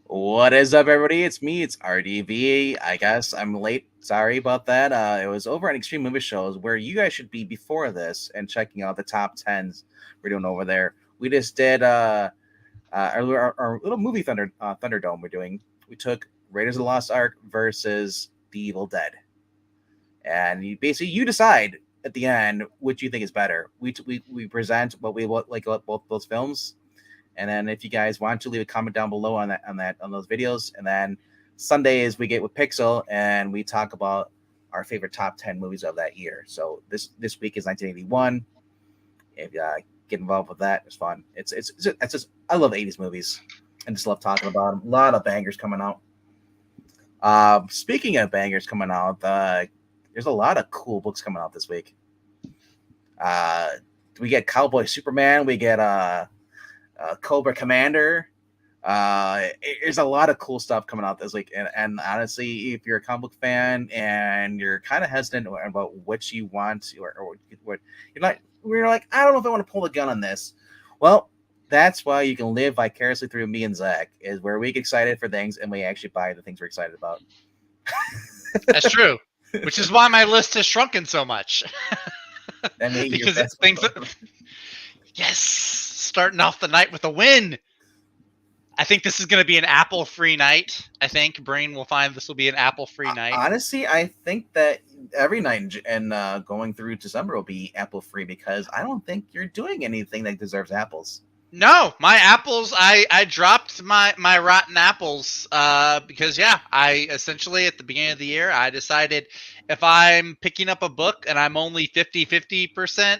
What is up, everybody? It's me. It's RDV. I guess I'm late. Sorry about that. It was over on Extreme Movie Shows where you guys should be before this and checking out the top tens we're doing over there. We just did our little movie Thunderdome. We took Raiders of the Lost Ark versus The Evil Dead, and you decide at the end which you think is better. We present what we like both those films, and then if you guys want to, leave a comment down below on those videos. And then Sundays we get with Pixel and we talk about our favorite top 10 movies of that year. So this week is 1981. If you get involved with that, it's fun. It's just I love 80s movies and just love talking about them. A lot of bangers coming out. Speaking of bangers coming out, there's a lot of cool books coming out this week. We get Cowboy Superman. We get Cobra Commander. There's a lot of cool stuff coming out this week, and honestly, if you're a comic book fan and you're kind of hesitant about what you want or what you're like, I don't know if I want to pull the gun on this. Well, that's why you can live vicariously through me and Zach, is where we get excited for things and we actually buy the things we're excited about. That's true, which is why my list has shrunken so much. Because it's things. Yes, starting off the night with a win. I think this is going to be an Apple-free night. I think Brain will find this will be an Apple-free night. Honestly, I think that every night and going through December will be Apple-free, because I don't think you're doing anything that deserves apples. No, my apples, I dropped my rotten apples because, I essentially at the beginning of the year, I decided if I'm picking up a book and I'm only 50%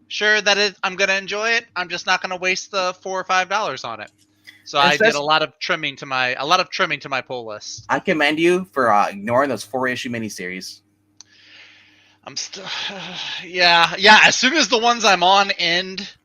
sure that I'm going to enjoy it, I'm just not going to waste the $4 or $5 on it. So I did a lot of trimming to my pull list. I commend you for ignoring those 4-issue miniseries. I'm still, yeah. As soon as the ones I'm on end,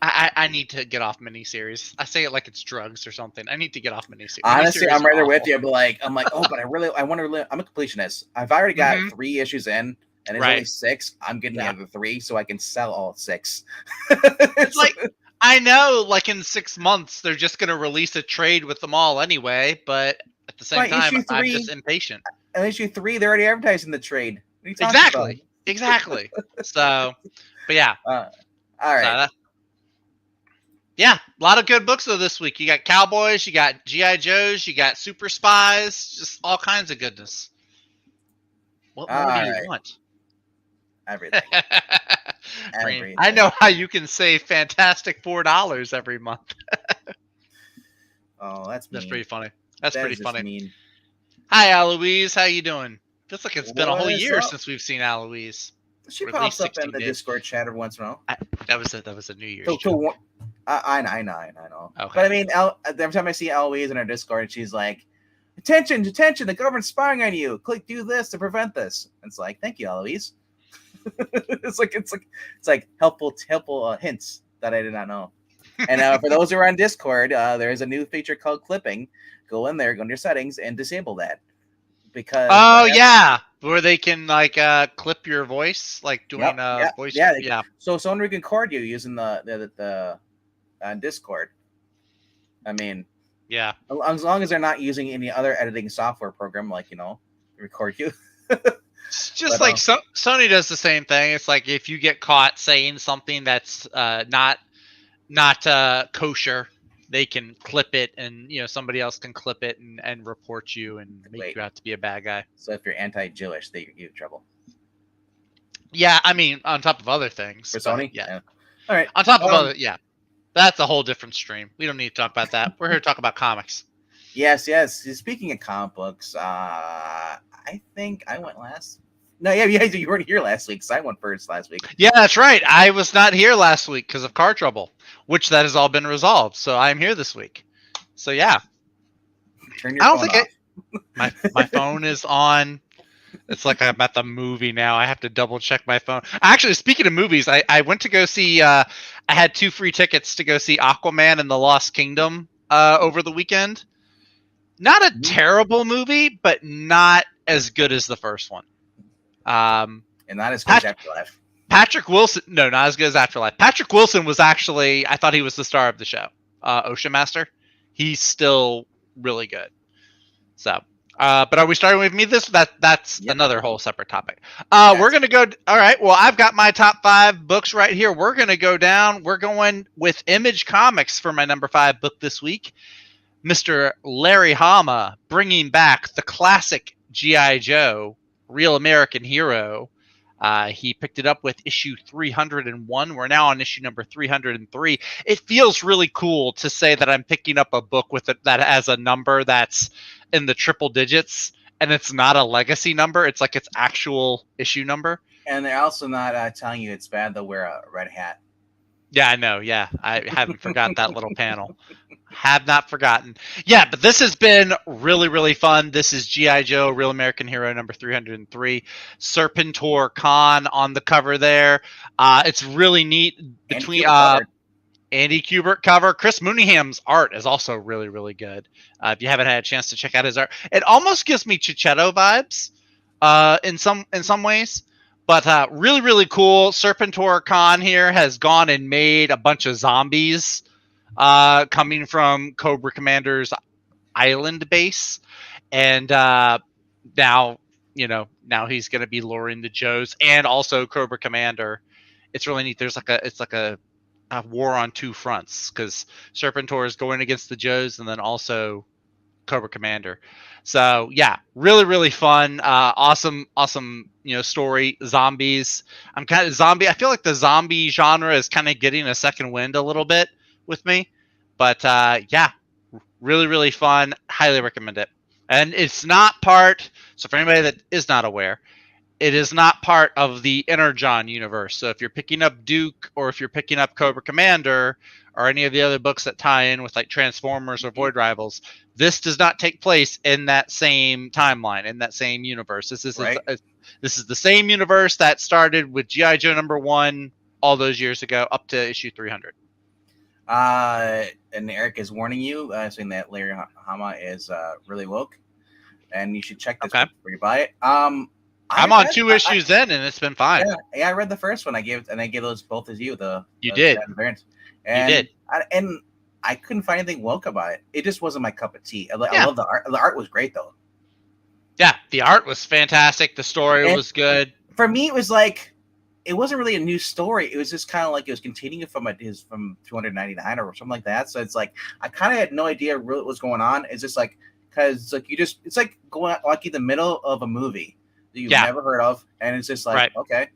I need to get off miniseries. I say it like it's drugs or something. I need to get off miniseries. Honestly, I'm right there with you. But I'm like, oh, but I want to. I'm a completionist. I've already got 3 issues in, and it's only 6. I'm getting the other 3 so I can sell all 6. It's like, I know, like in 6 months, they're just going to release a trade with them all anyway. But at the same time, I'm just impatient. At issue 3, they're already advertising the trade. Exactly. So, but yeah. All right. Yeah, a lot of good books though this week. You got Cowboys, you got G.I. Joes, you got Super Spies, just all kinds of goodness. What more do you want? Everything. I know how you can save fantastic $4 every month. Oh, that's pretty funny. That's pretty funny. Mean. Hi, Aloise. How you doing? Feels like it's been a whole year since we've seen Aloise. She pops up in the Discord chat every once in a while. That was a New Year's joke. I know. Okay. But I mean, every time I see Eloise in our Discord, she's like, attention, the government's spying on you. Click do this to prevent this. And it's like, thank you, Eloise. it's like helpful hints that I did not know. And for those who are on Discord, there is a new feature called clipping. Go in there, go into your settings, and disable that. Because where they can clip your voice, like doing voice. Yeah. So someone can record you using the Discord. I mean, yeah. As long as they're not using any other editing software program, record you. It's just Sony does the same thing. It's like if you get caught saying something that's not kosher, they can clip it, and somebody else can clip it and report you and make you out to be a bad guy. So if you're anti-Jewish, they get in trouble. Yeah, I mean, on top of other things. For Sony? Yeah. All right. On top of other, that's a whole different stream. We don't need to talk about that. We're here to talk about comics. Yes. Speaking of comic books, I think I went last. No, you weren't here last week, so I went first last week. Yeah, that's right. I was not here last week because of car trouble, which that has all been resolved. So I'm here this week. So yeah. Turn your phone off. My phone is on. It's like I'm at the movie now. I have to double check my phone. Actually, speaking of movies, I went to go see. I had 2 free tickets to go see Aquaman and the Lost Kingdom over the weekend. Not a terrible movie, but not as good as the first one. And not as good as Afterlife. Patrick Wilson, no, not as good as Afterlife. Patrick Wilson was actually, I thought he was the star of the show. Ocean Master. He's still really good. So, but are we starting with me? That's Yep. another whole separate topic. Yes. We're gonna go. All right. Well, I've got my top 5 books right here. We're gonna go down. We're going with Image Comics for my number 5 book this week. Mr. Larry Hama bringing back the classic G.I. Joe, Real American Hero. He picked it up with issue 301. We're now on issue number 303. It feels really cool to say that I'm picking up a book with it that has a number that's in the triple digits, and it's not a legacy number. It's like its actual issue number. And they're also not telling you it's bad to wear a red hat. Yeah, I know. Yeah, I haven't forgot that little panel. Have not forgotten. Yeah, but this has been really, really fun. This is G.I. Joe, Real American Hero number 303. Serpentor Khan on the cover there. It's really neat. Between Andy Kubert cover. Chris Mooneyham's art is also really, really good. If you haven't had a chance to check out his art, it almost gives me Chichetto vibes in some ways. But really, really cool. Serpentor Khan here has gone and made a bunch of zombies coming from Cobra Commander's island base. And now he's going to be luring the Joes and also Cobra Commander. It's really neat. There's like a war on two fronts because Serpentor is going against the Joes and then also Cobra Commander. So yeah, really, really fun. Awesome, story. Zombies. I'm kind of zombie. I feel like the zombie genre is kind of getting a second wind a little bit with me, but yeah, really, really fun. Highly recommend it. And it's not part. So for anybody that is not aware, it is not part of the Energon universe. So if you're picking up Duke or if you're picking up Cobra Commander or any of the other books that tie in with like Transformers or Void Rivals, this does not take place in that same timeline, in that same universe. This is the same universe that started with G.I. Joe #1 all those years ago up to issue 300. And Eric is warning you, saying that Larry Hama is really woke, and you should check this book before you buy it. I'm on 2 issues in, and it's been fine. Yeah, I read the first one. I gave those both as you. You did. And, you did. And I couldn't find anything woke about it. It just wasn't my cup of tea. I love the art. The art was great, though. Yeah, the art was fantastic. The story was good. For me, it was like it wasn't really a new story. It was just kind of like it was continuing from 299 or something like that. So it's like I kind of had no idea really what was going on. It's just like because like it's like going like in the middle of a movie that you've never heard of, and it's just like okay.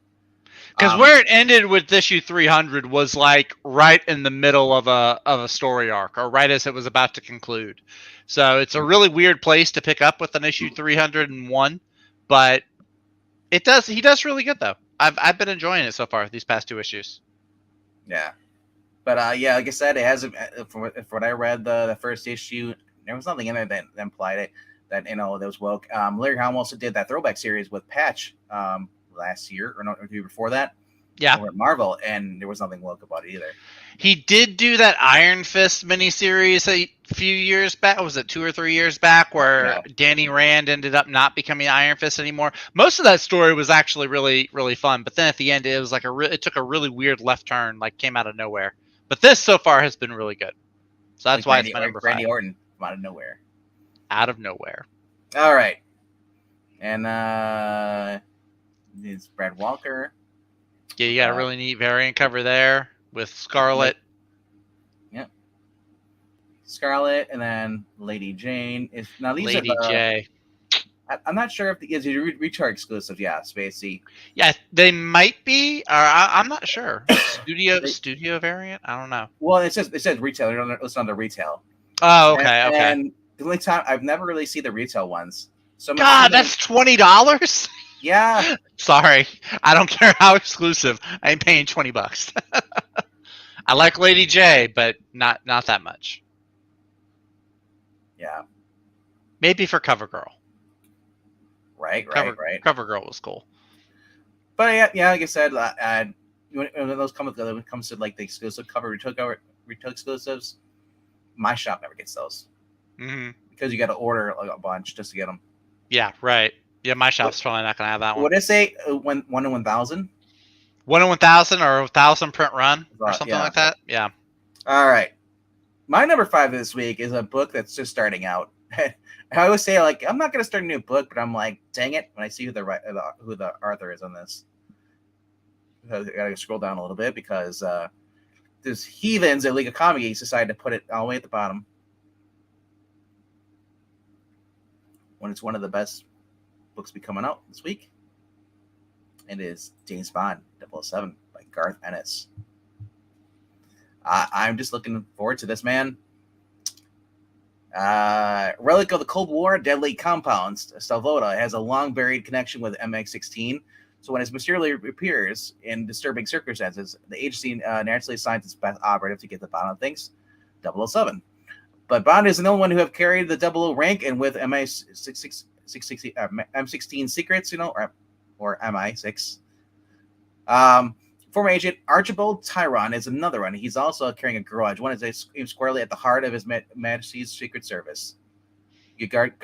Because where it ended with issue 300 was like right in the middle of a story arc, or right as it was about to conclude. So it's a really weird place to pick up with an issue 301, but he does really good though. I've been enjoying it so far these past 2 issues. Yeah, but like I said, it hasn't. For what I read, the first issue, there was nothing in it that implied it that that was woke. Larry Hama also did that throwback series with Patch. Last year or the year before that, over at Marvel, and there was nothing woke about it either. He did do that Iron Fist miniseries a few years back. Was it 2 or 3 years back where Danny Rand ended up not becoming Iron Fist anymore? Most of that story was actually really, really fun, but then at the end it was like it took a really weird left turn, like came out of nowhere. But this so far has been really good, so that's why it's my number 5. Randy Orton from out of nowhere. Out of nowhere. All right, and it's Brad Walker. Yeah, you got a really neat variant cover there with Scarlet. Yep. Scarlet, and then Lady Jane. Lady J. I'm not sure if these are Retail exclusive. Yeah, Spacey. Yeah, they might be. I'm not sure. Studio variant. I don't know. Well, it says retail. It's on the retail. Oh, okay, okay. And the only time I've never really seen the retail ones. So God, that's $20. Yeah. Sorry, I don't care how exclusive. I ain't paying $20. I like Lady J, but not that much. Yeah. Maybe for CoverGirl. Right. CoverGirl was cool. But yeah, like I said, when those come together, when it comes to like the exclusive retail exclusives, my shop never gets those. Mm-hmm. Because you got to order like a bunch just to get them. Yeah, right. Yeah, my shop's probably not going to have that one. What did it say? 1 in 1,000? 1 in 1,000 or 1,000 print run or something like that? Yeah. All right. My number 5 this week is a book that's just starting out. I always say, like, I'm not going to start a new book, but I'm like, dang it, when I see who the author is on this. I got to scroll down a little bit because there's heathens at League of Comic Geeks decided to put it all the way at the bottom when it's one of the best books be coming out this week. And it is James Bond 007 by Garth Ennis. I'm just looking forward to this, man. Relic of the Cold War, Deadly Compounds. Salvoda has a long buried connection with MX-16. So when it mysteriously appears in disturbing circumstances, the agency naturally assigns its best operative to get the bottom of things, 007. But Bond is the only one who have carried the 00 rank, and with M16 secrets, or MI6. Former agent Archibald Tyron is another one. He's also carrying a grudge. One is aimed squarely at the heart of His Majesty's Secret Service. You Garth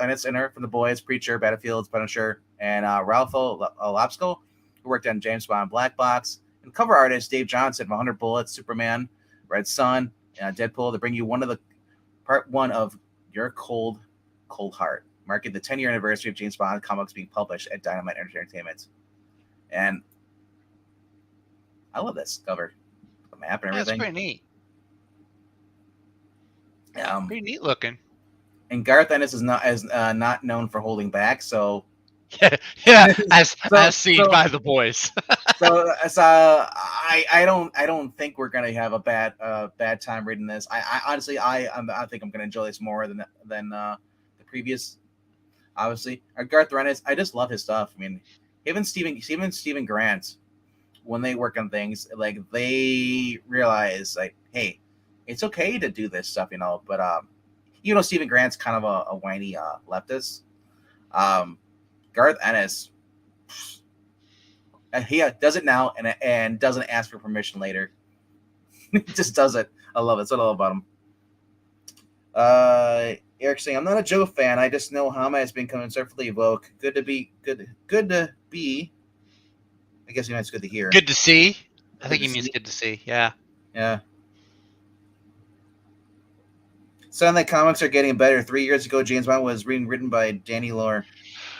Ennis in her from The Boys, Preacher, Battlefields, Punisher, and Ralph Lopsko, who worked on James Bond Black Box. And cover artist Dave Johnson from 100 Bullets, Superman, Red Sun, Deadpool, to bring you part one of Your Cold Heart, marking the 10-year anniversary of James Bond comics being published at Dynamite Entertainment. And I love this cover, the map and everything. That's pretty neat. Pretty neat looking. And Garth Ennis is not known for holding back, so as seen by The Boys. so I don't think we're gonna have a bad time reading this. I honestly I think I'm gonna enjoy this more than the previous. Obviously, Garth Ennis, I just love his stuff. I mean, even Stephen Grant, when they work on things, like, they realize, like, hey, it's okay to do this stuff, but Stephen Grant's kind of a whiny leftist. Garth Ennis, he does it now and doesn't ask for permission later. He just does it. I love it. That's what I love about him. Eric saying, I'm not a Joe fan. I just know Hama has been conservatively evoked. Good to be. I guess it's good to hear. Good to see. I think he means good to see. Yeah. Yeah. Suddenly, comics are getting better. 3 years ago, James Bond was written by Danny Lore.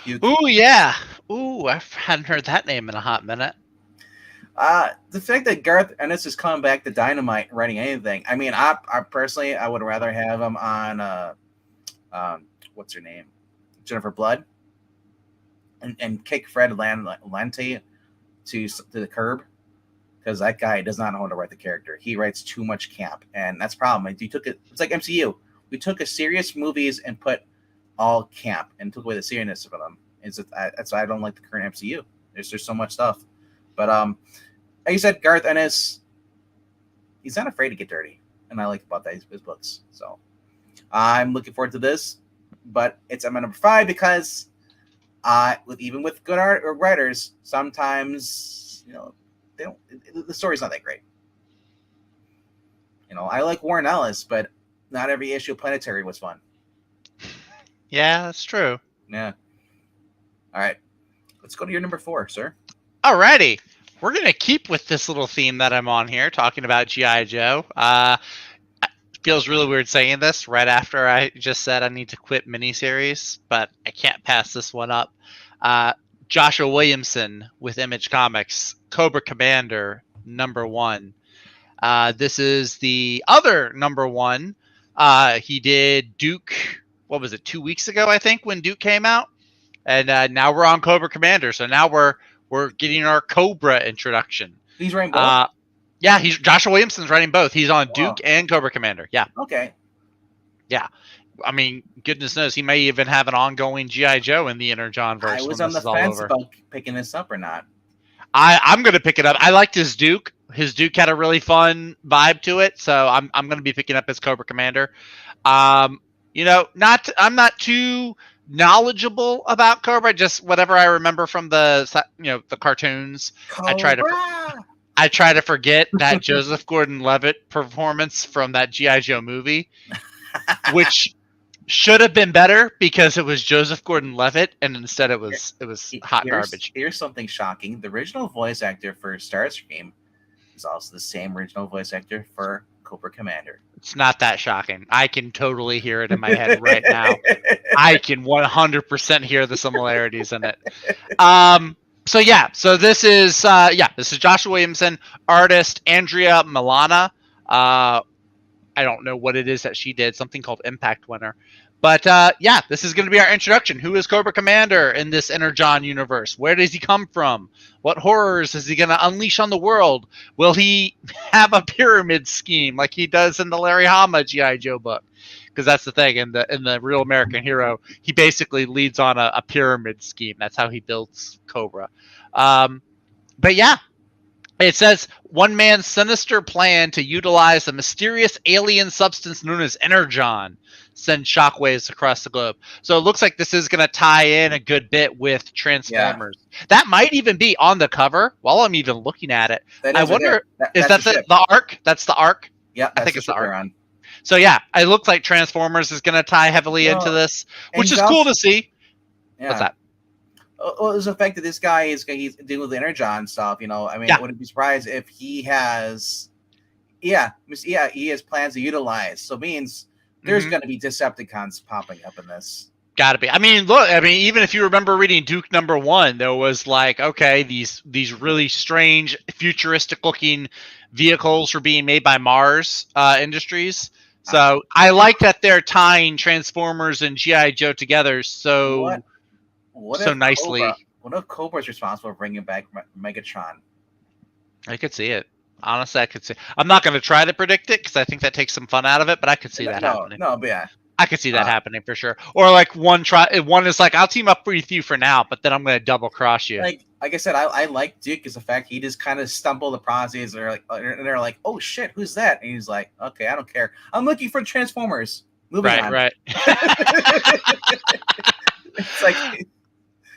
Ooh, yeah. Ooh, I hadn't heard that name in a hot minute. The fact that Garth Ennis is coming back to Dynamite writing anything. I mean, I personally, I would rather have him on what's her name, Jennifer Blood, and kick Fred Lante to the curb, because that guy does not know how to write the character. He writes too much camp, and that's the problem. It's like MCU. We took a serious movies and put all camp and took away the seriousness of them. That's why I don't like the current MCU. There's so much stuff, but like you said, Garth Ennis, he's not afraid to get dirty, and I like about that his books. So I'm looking forward to this, but it's at my number 5 because even with good art or writers, sometimes the story's not that great. I like Warren Ellis, but not every issue of Planetary was fun. Yeah, that's true. Yeah. All right, let's go to your number 4, sir. Alrighty. We're going to keep with this little theme that I'm on here, talking about G.I. Joe. It feels really weird saying this right after I just said I need to quit miniseries, but I can't pass this one up. Joshua Williamson with Image Comics, Cobra Commander, number 1. This is the other number 1. He did Duke, 2 weeks ago, I think, when Duke came out. And now we're on Cobra Commander, so now we're getting our Cobra introduction. He's writing both? Yeah, Joshua Williamson's writing both. He's on Duke and Cobra Commander. Yeah. Okay. Yeah. I mean, goodness knows, he may even have an ongoing G.I. Joe in the Inner John verse. I was on the fence about picking this up or not. I'm going to pick it up. I liked his Duke. His Duke had a really fun vibe to it, so I'm going to be picking up his Cobra Commander. I'm not too knowledgeable about Cobra, just whatever I remember from the cartoons. Cobra! I try to forget that Joseph Gordon-Levitt performance from that G.I. Joe movie, which should have been better because it was Joseph Gordon-Levitt, and instead it was hot garbage. Here's something shocking: the original voice actor for Starscream is also the same original voice actor for Cobra Commander. It's not that shocking. I can totally hear it in my head right now. I can 100% hear the similarities in it. So this is Joshua Williamson, artist Andrea Milana. I don't know what it is that she did, something called Impact Winner. But this is going to be our introduction. Who is Cobra Commander in this Energon universe? Where does he come from? What horrors is he going to unleash on the world? Will he have a pyramid scheme like he does in the Larry Hama G.I. Joe book? Because that's the thing. In the Real American Hero, he basically leads on a pyramid scheme. That's how he builds Cobra. But yeah, it says one man's sinister plan to utilize a mysterious alien substance known as Energon sends shockwaves across the globe. So it looks like this is going to tie in a good bit with Transformers. Yeah. That might even be on the cover while I'm even looking at it. I wonder, is that the arc? That's the arc? Yeah, I think it's the arc. On. So yeah, it looks like Transformers is going to tie heavily into this, which is cool to see. Yeah. What's that? Well, it's the fact that this guy he's dealing with the Energon stuff. I mean, I wouldn't be surprised if he has, he has plans to utilize. So it means there's going to be Decepticons popping up in this. Got to be. I mean, look. I mean, even if you remember reading Duke #1, there was like, okay, these really strange, futuristic-looking vehicles were being made by Mars Industries. So I like that they're tying Transformers and G.I. Joe together. So. What so nicely. What if Cobra is responsible for bringing back Megatron? I could see it. Honestly, I could see. I'm not going to try to predict it because I think that takes some fun out of it, but I could see that happening. No, but yeah. I could see that happening for sure. Or like one is like, I'll team up with you for now, but then I'm going to double cross you. Like I said, I like Duke because the fact he just kind of stumbled the process, and they're like, oh shit, who's that? And he's like, okay, I don't care. I'm looking for Transformers. Moving on. Right. It's like.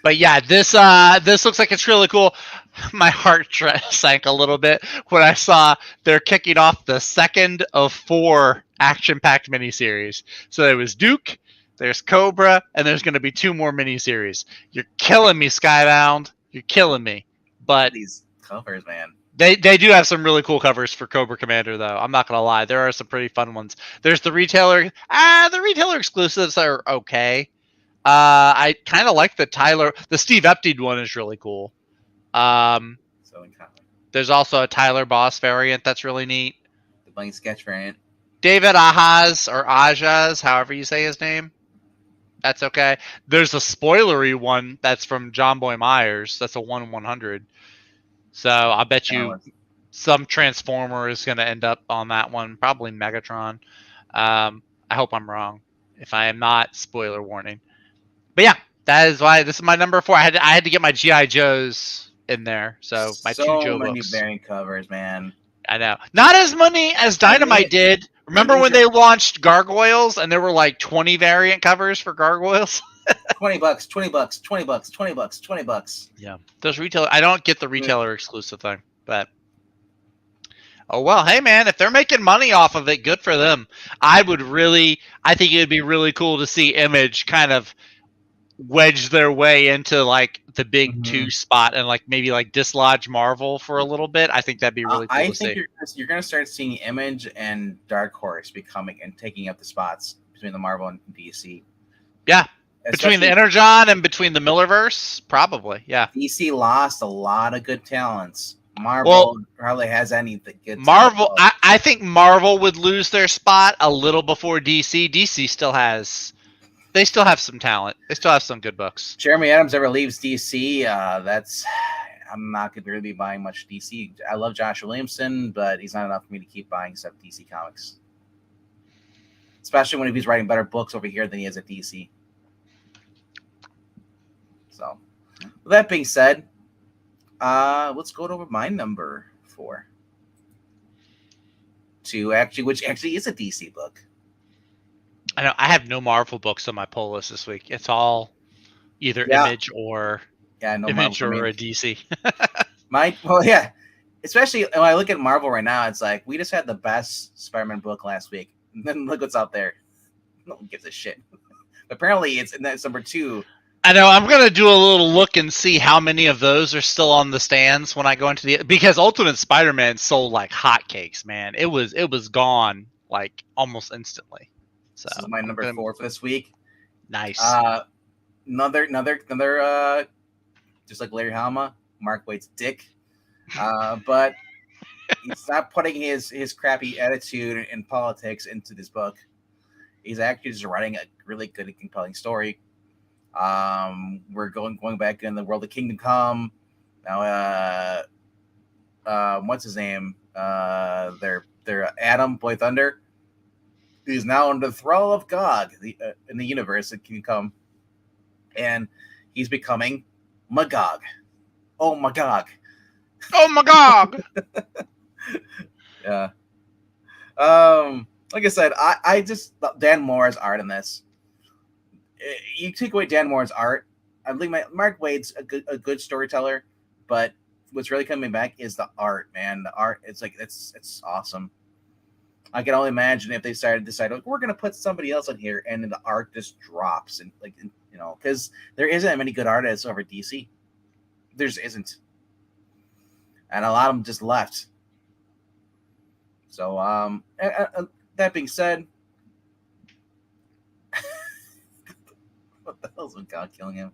But yeah, this looks like it's really cool. My heart sank a little bit when I saw they're kicking off the second of 4 action-packed miniseries. So there was Duke, there's Cobra, and there's going to be 2 more miniseries. You're killing me, Skybound. You're killing me. But these covers, man. They do have some really cool covers for Cobra Commander, though. I'm not gonna lie, there are some pretty fun ones. There's the retailer. The retailer exclusives are okay. I kind of like the Steve Epting one is really cool. There's also a Tyler Boss variant that's really neat. The blank sketch variant. David Ajas, however you say his name. That's okay. There's a spoilery one that's from John Boy Myers. That's a 1/100. So I bet you some Transformer is going to end up on that one. Probably Megatron. I hope I'm wrong. If I am not, spoiler warning. But yeah, that is why this is my number 4. I had to get my G.I. Joes in there. So my 2 Joe many books. variant covers, man. I know. Not as many as Dynamite did. Remember when they launched Gargoyles and there were like 20 variant covers for Gargoyles? $20, $20. Yeah. Those retailer I don't get the retailer exclusive thing, but oh well, hey man, if they're making money off of it, good for them. I think it would be really cool to see Image kind of wedge their way into like the big 2 spot and like maybe like dislodge Marvel for a little bit. I think that'd be really cool to see. I think you're going to start seeing Image and Dark Horse becoming and taking up the spots between the Marvel and DC. Yeah. Between the Energon and between the Millerverse, probably. Yeah. DC lost a lot of good talents. Marvel hardly has anything good. Marvel, I think Marvel would lose their spot a little before DC. DC still has. They still have some talent. They still have some good books. Jeremy Adams ever leaves DC, I'm not going to really be buying much DC. I love Josh Williamson, but he's not enough for me to keep buying stuff DC Comics. Especially when he's writing better books over here than he is at DC. So, with that being said, let's go over my number 4. Which actually is a DC book. I know I have no Marvel books on my pull list this week. It's all either Image or Image or a DC. Especially when I look at Marvel right now, it's like we just had the best Spider-Man book last week. And then look what's out there. No one gives a shit. Apparently, that's number 2 I know I'm gonna do a little look and see how many of those are still on the stands when I go into the because Ultimate Spider-Man sold like hotcakes, man. It was gone like almost instantly. So This is my I'm number gonna 4 for this week. nice. Uh, another. Just like Larry Hama, Mark Waid's dick. But he's not putting his crappy attitude and politics into this book. He's actually just writing a really good and compelling story. We're going back in the world of Kingdom Come. Now, what's his name? Their Adam Boy Thunder, who's now under the thrall of God in the universe of Kingdom Come, and he's becoming Magog. Oh, Magog. Oh my god! Yeah. Like I said, I just Dan Moore's art in this. You take away Dan Moore's art, I think Mark Waid's a good storyteller, but what's really coming back is the art, man. The art, it's like it's awesome. I can only imagine if they decide like, we're gonna put somebody else in here, and then the art just drops and like because there isn't many good artists over DC. There just isn't, and a lot of them just left. So that being said, what the hell's with God killing him?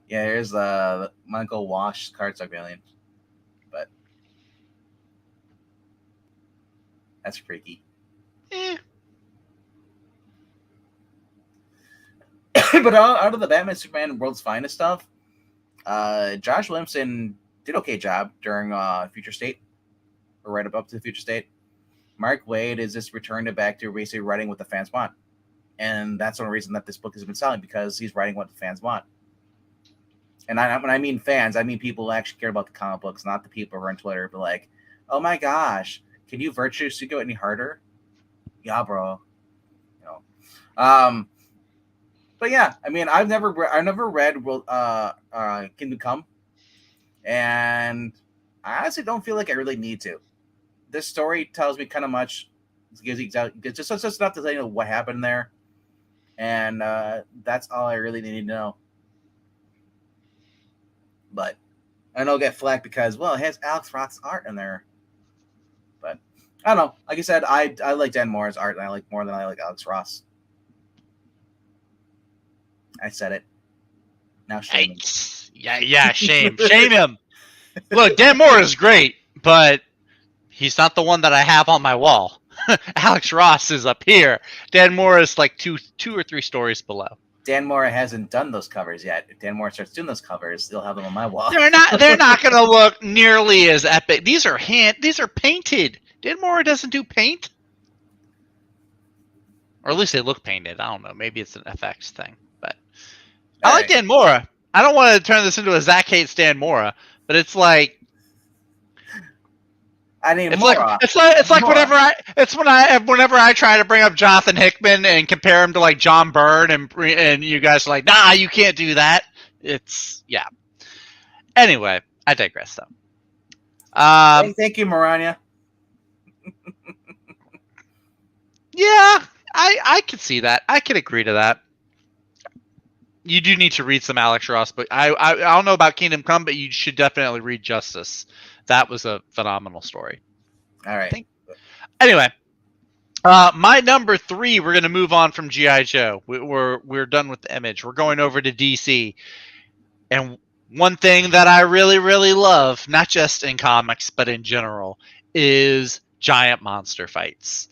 Yeah, here's Michael Wash cardstock variant, but that's freaky. Eh. But out of the Batman Superman World's Finest stuff, Josh Williamson did okay job during Future State, or right up to the Future State. Mark Waid is just returned back to basically writing what the fans want, and that's the only reason that this book has been selling, because he's writing what the fans want. And when I mean fans, I mean people who actually care about the comic books, not the people who are on Twitter but like, oh my gosh, can you virtuously go any harder? Yeah, bro. But yeah, I mean, I've never read Kingdom Come, and I honestly don't feel like I really need to. This story tells me kind of much. It's just enough to tell you what happened there, and that's all I really need to know. But I know I'll get flack because, well, it has Alex Ross's art in there. But I don't know. Like I said, I like Dan Moore's art, and I like more than I like Alex Ross. I said it. Now shame him. Yeah, shame him. Look, Dan Moore is great, but he's not the one that I have on my wall. Alex Ross is up here. Dan Moore is like two or three stories below. Dan Moore hasn't done those covers yet. If Dan Moore starts doing those covers, they'll have them on my wall. They're not going to look nearly as epic. These are painted. Dan Moore doesn't do paint. Or at least they look painted. I don't know. Maybe it's an FX thing. But I like Dan Mora. I don't want to turn this into a Zach hates Dan Mora, but it's like I need it's more. It's like whenever I try to bring up Jonathan Hickman and compare him to like John Byrne, and you guys are like, nah, you can't do that. It's yeah. Anyway, I digress though. Thank you, Marania. Yeah, I could see that. I could agree to that. You do need to read some Alex Ross, but I don't know about Kingdom Come, but you should definitely read Justice. That was a phenomenal story. All right. Anyway, my number 3, we're going to move on from G.I. Joe. We're done with the Image. We're going over to DC. And one thing that I really, really love, not just in comics, but in general, is giant monster fights.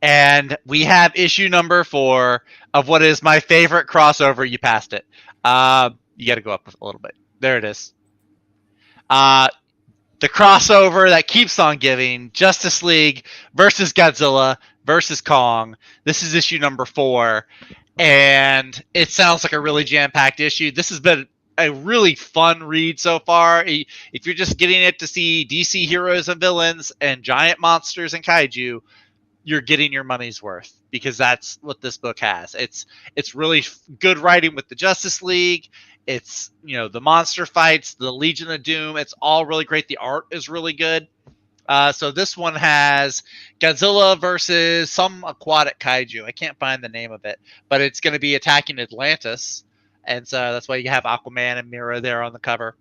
And we have issue number 4 of what is my favorite crossover. You passed it. You got to go up a little bit. There it is. The crossover that keeps on giving, Justice League versus Godzilla versus Kong. This is issue number 4, and it sounds like a really jam-packed issue. This has been a really fun read so far. If you're just getting it to see DC heroes and villains and giant monsters and kaiju, you're getting your money's worth, because that's what this book has. It's really good writing with the Justice League. It's, the monster fights, the Legion of Doom. It's all really great. The art is really good. So this one has Godzilla versus some aquatic kaiju. I can't find the name of it, but it's going to be attacking Atlantis. And so that's why you have Aquaman and Mira there on the cover.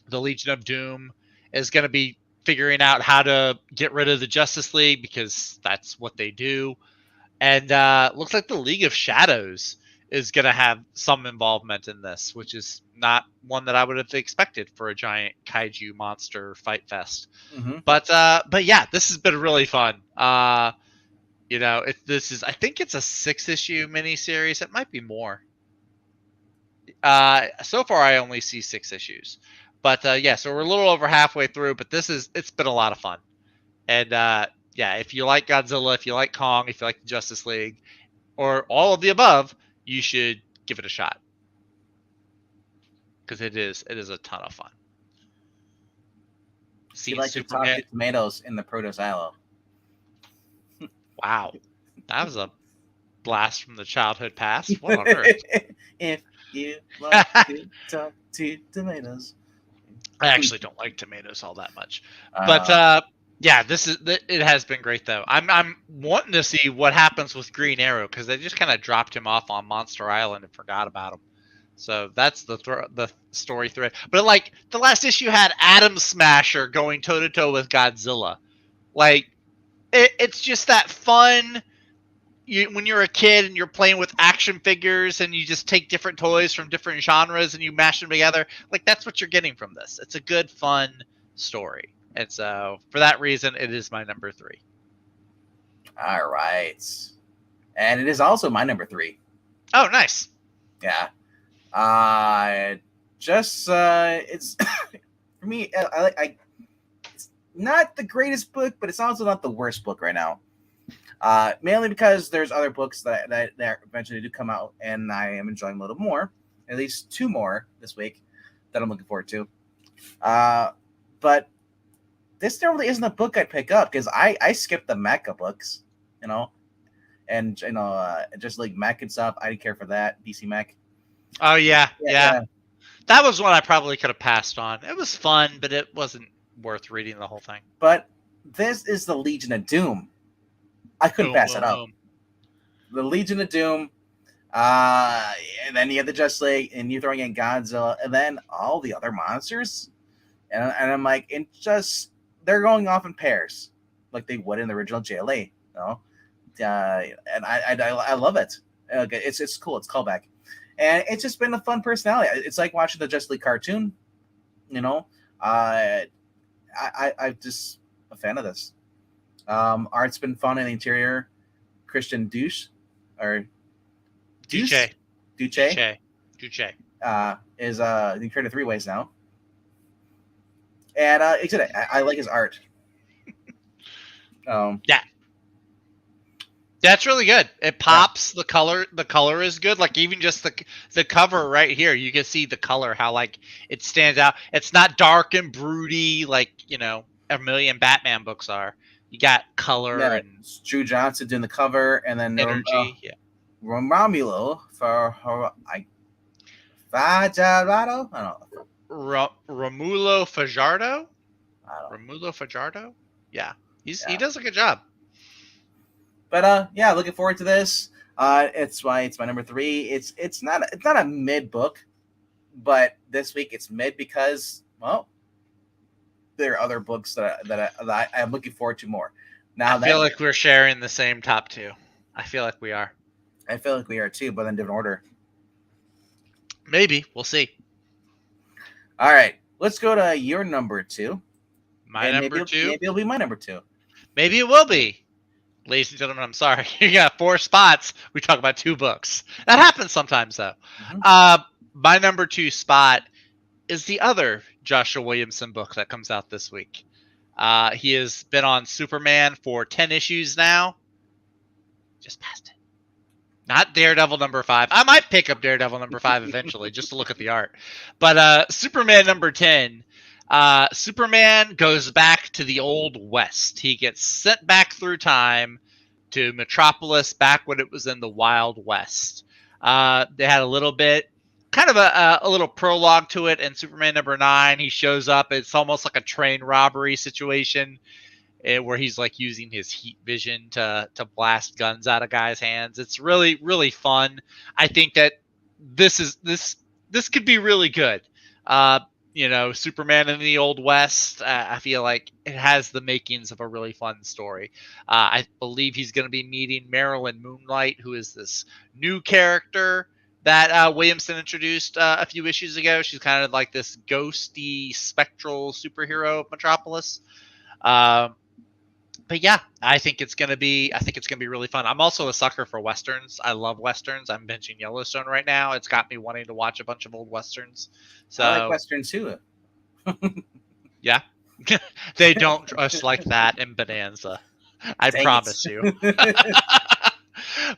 The Legion of Doom is going to be figuring out how to get rid of the Justice League because that's what they do. And looks like the League of Shadows is going to have some involvement in this, which is not one that I would have expected for a giant kaiju monster fight fest. Mm-hmm. But yeah, this has been really fun. This is, I think it's a 6-issue miniseries. It might be more. So far I only see 6 issues, but yeah, so we're a little over halfway through. But it's been a lot of fun, and yeah, if you like Godzilla, if you like Kong, if you like the Justice League, or all of the above, you should give it a shot because it is a ton of fun. You like Superman. To talk to tomatoes in the proto silo. Wow, that was a blast from the childhood past. What on earth? If you like to talk to tomatoes. I actually don't like tomatoes all that much, but yeah, it has been great though. I'm wanting to see what happens with Green Arrow because they just kind of dropped him off on Monster Island and forgot about him. So that's the story thread. But like the last issue had Atom Smasher going toe to toe with Godzilla. Like it's just that fun. When you're a kid and you're playing with action figures and you just take different toys from different genres and you mash them together, like that's what you're getting from this. It's a good, fun story. And so for that reason, it is my number 3. All right. And it is also my number 3. Oh, nice. Yeah. It's for me, it's not the greatest book, but it's also not the worst book right now. Mainly because there's other books that eventually do come out, and I am enjoying a little more. At least 2 more this week that I'm looking forward to. But this really isn't a book I'd pick up because I skipped the Mecha books, and just like Mech and stuff. I didn't care for that DC Mech. Oh yeah. That was one I probably could have passed on. It was fun, but it wasn't worth reading the whole thing. But this is the Legion of Doom. I couldn't pass it up. The Legion of Doom, and then you have the Justice League, and you're throwing in Godzilla, and then all the other monsters, and I'm like, they're going off in pairs, like they would in the original JLA, and I love it. It's cool. It's callback, and it's just been a fun personality. It's like watching the Justice League cartoon, I'm just a fan of this. Art's been fun in the interior. Christian Duce is he created 3 ways now, and I like his art. Yeah, that's really good. It pops. Yeah. The color is good. Like even just the cover right here, you can see the color how like it stands out. It's not dark and broody like a million Batman books are. You got color and Drew Johnson doing the cover, and then energy. Romulo for Fajardo. I don't know. Romulo Fajardo. Romulo Fajardo. Yeah, he does a good job. But looking forward to this. It's my number 3. It's not a mid book, but this week it's mid because there are other books that I'm looking forward to more. Now I feel like we're sharing the same top 2. I feel like we are. I feel like we are too, but in different order. Maybe. We'll see. All right. Let's go to your number 2. My number 2? Maybe it'll be my number 2. Maybe it will be. Ladies and gentlemen, I'm sorry. You got 4 spots. We talk about 2 books. That happens sometimes, though. Mm-hmm. My number 2 spot is the other Joshua Williamson book that comes out this week. He has been on Superman for 10 issues now. Just passed it. Not Daredevil number 5. I might pick up Daredevil number 5 eventually just to look at the art. But Superman number 10. Superman goes back to the Old West. He gets sent back through time to Metropolis back when it was in the Wild West. They had a little bit, kind of a little prologue to it in Superman number 9. He shows up. It's almost like a train robbery situation where he's like using his heat vision to blast guns out of guys' hands. It's really, really fun. I think that this could be really good. Uh, Superman in the Old West. I feel like it has the makings of a really fun story. I believe he's going to be meeting Marilyn Moonlight, who is this new character that Williamson introduced a few issues ago. She's kind of like this ghosty, spectral superhero of Metropolis. But yeah, I think it's gonna be really fun. I'm also a sucker for westerns. I love westerns. I'm binging Yellowstone right now. It's got me wanting to watch a bunch of old westerns. I like So Western too. yeah, they don't dress like that in Bonanza. I Dang promise you. it.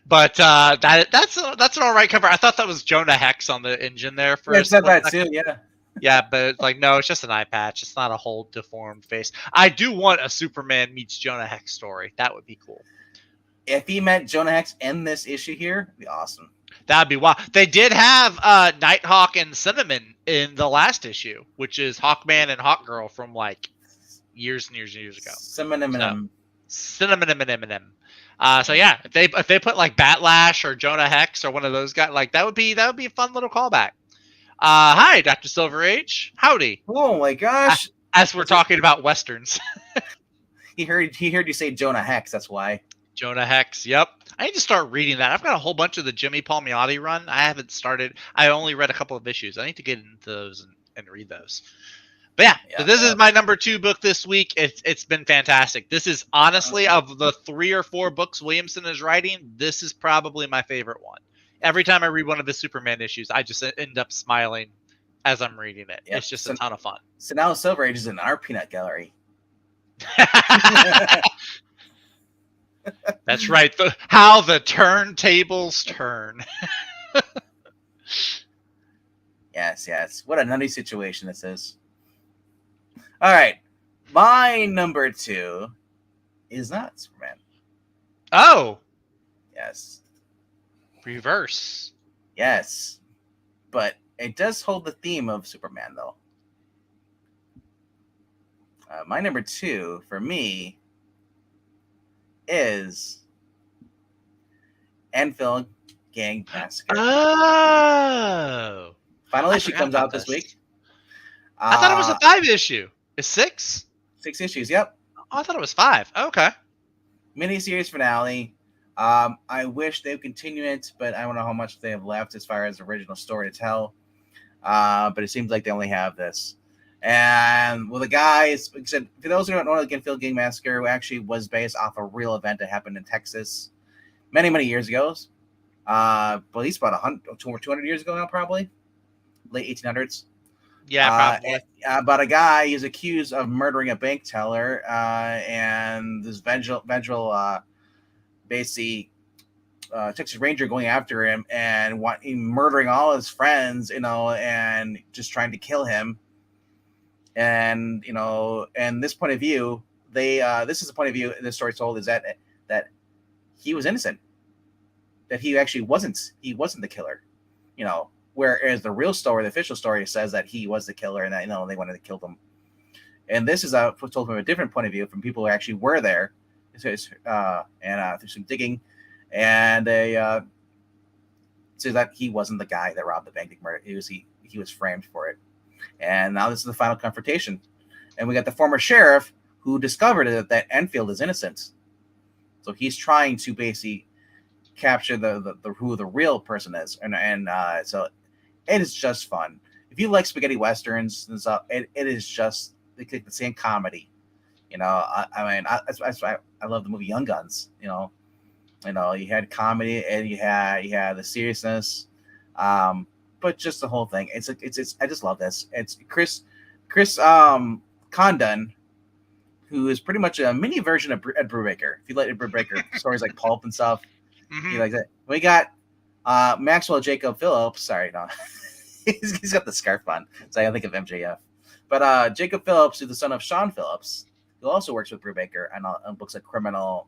But that's an all right cover. I thought that was Jonah Hex on the engine there for Yeah, a it's not split that second. too. Yeah. Yeah, but it's like no, it's just an eye patch. It's not a whole deformed face. I do want a Superman meets Jonah Hex story. That would be cool. If he met Jonah Hex in this issue here, it'd be awesome. That'd be wild. They did have Nighthawk and Cinnamon in the last issue, which is Hawkman and Hawkgirl from like years and years and years ago. Cinnamon. Cinnamon. So yeah, if they put like Batlash or Jonah Hex or one of those guys, like that would be a fun little callback. Hi, Dr. Silver Age. Howdy. Oh my gosh! As we're talking about westerns. He heard you say Jonah Hex. That's why. Jonah Hex. Yep. I need to start reading that. I've got a whole bunch of the Jimmy Palmiotti run. I haven't started. I only read a couple of issues. I need to get into those and read those. But yeah, so this is my number 2 book this week. It's been fantastic. This is honestly, of the 3 or 4 books Williamson is writing, this is probably my favorite one. Every time I read one of his Superman issues, I just end up smiling as I'm reading it. Yep. It's just a ton of fun. So now Silver Age is in our peanut gallery. That's right. How the turntables turn. Yes. What a nutty situation this is. All right. My number 2 is not Superman. Oh. Yes. Reverse. Yes. But it does hold the theme of Superman, though. My number 2 for me is Enfield Gang Massacre. Oh. Final issue comes out this week. I thought it was a 5 issue. It's 6? 6 issues, yep. Oh, I thought it was 5. Okay. Miniseries finale. I wish they would continue it, but I don't know how much they have left as far as original story to tell. But it seems like they only have this. And well, the guys, like I said, for those who don't know, the Enfield Gang Massacre actually was based off a real event that happened in Texas many, many years ago. At least about 200 years ago now, probably. Late 1800s. Yeah, probably. About a guy he's accused of murdering a bank teller, and this vengeful basically Texas Ranger going after him and murdering all his friends, and just trying to kill him. And and this point of view, this is the point of view the story told is that he was innocent, that he actually wasn't the killer, whereas the real story, the official story, says that he was the killer and that they wanted to kill him. And this is told from a different point of view from people who actually were there, and through some digging, and they says that he wasn't the guy that robbed the bank. He was framed for it. And now this is the final confrontation. And we got the former sheriff who discovered that Enfield is innocent. So he's trying to basically capture who the real person is. And so it is just fun. If you like spaghetti westerns and stuff, it is just the same comedy. I love the movie Young Guns. You had comedy and you had the seriousness. But just the whole thing, it's I just love this. It's Chris Condon, who is pretty much a mini version of Ed Brubaker. If you like Ed Brubaker stories like Pulp and stuff, he likes it. We got Maxwell Jacob Phillips. Sorry, no, he's got the scarf on, so I think of MJF. But Jacob Phillips, who's the son of Sean Phillips, who also works with Brubaker on books like Criminal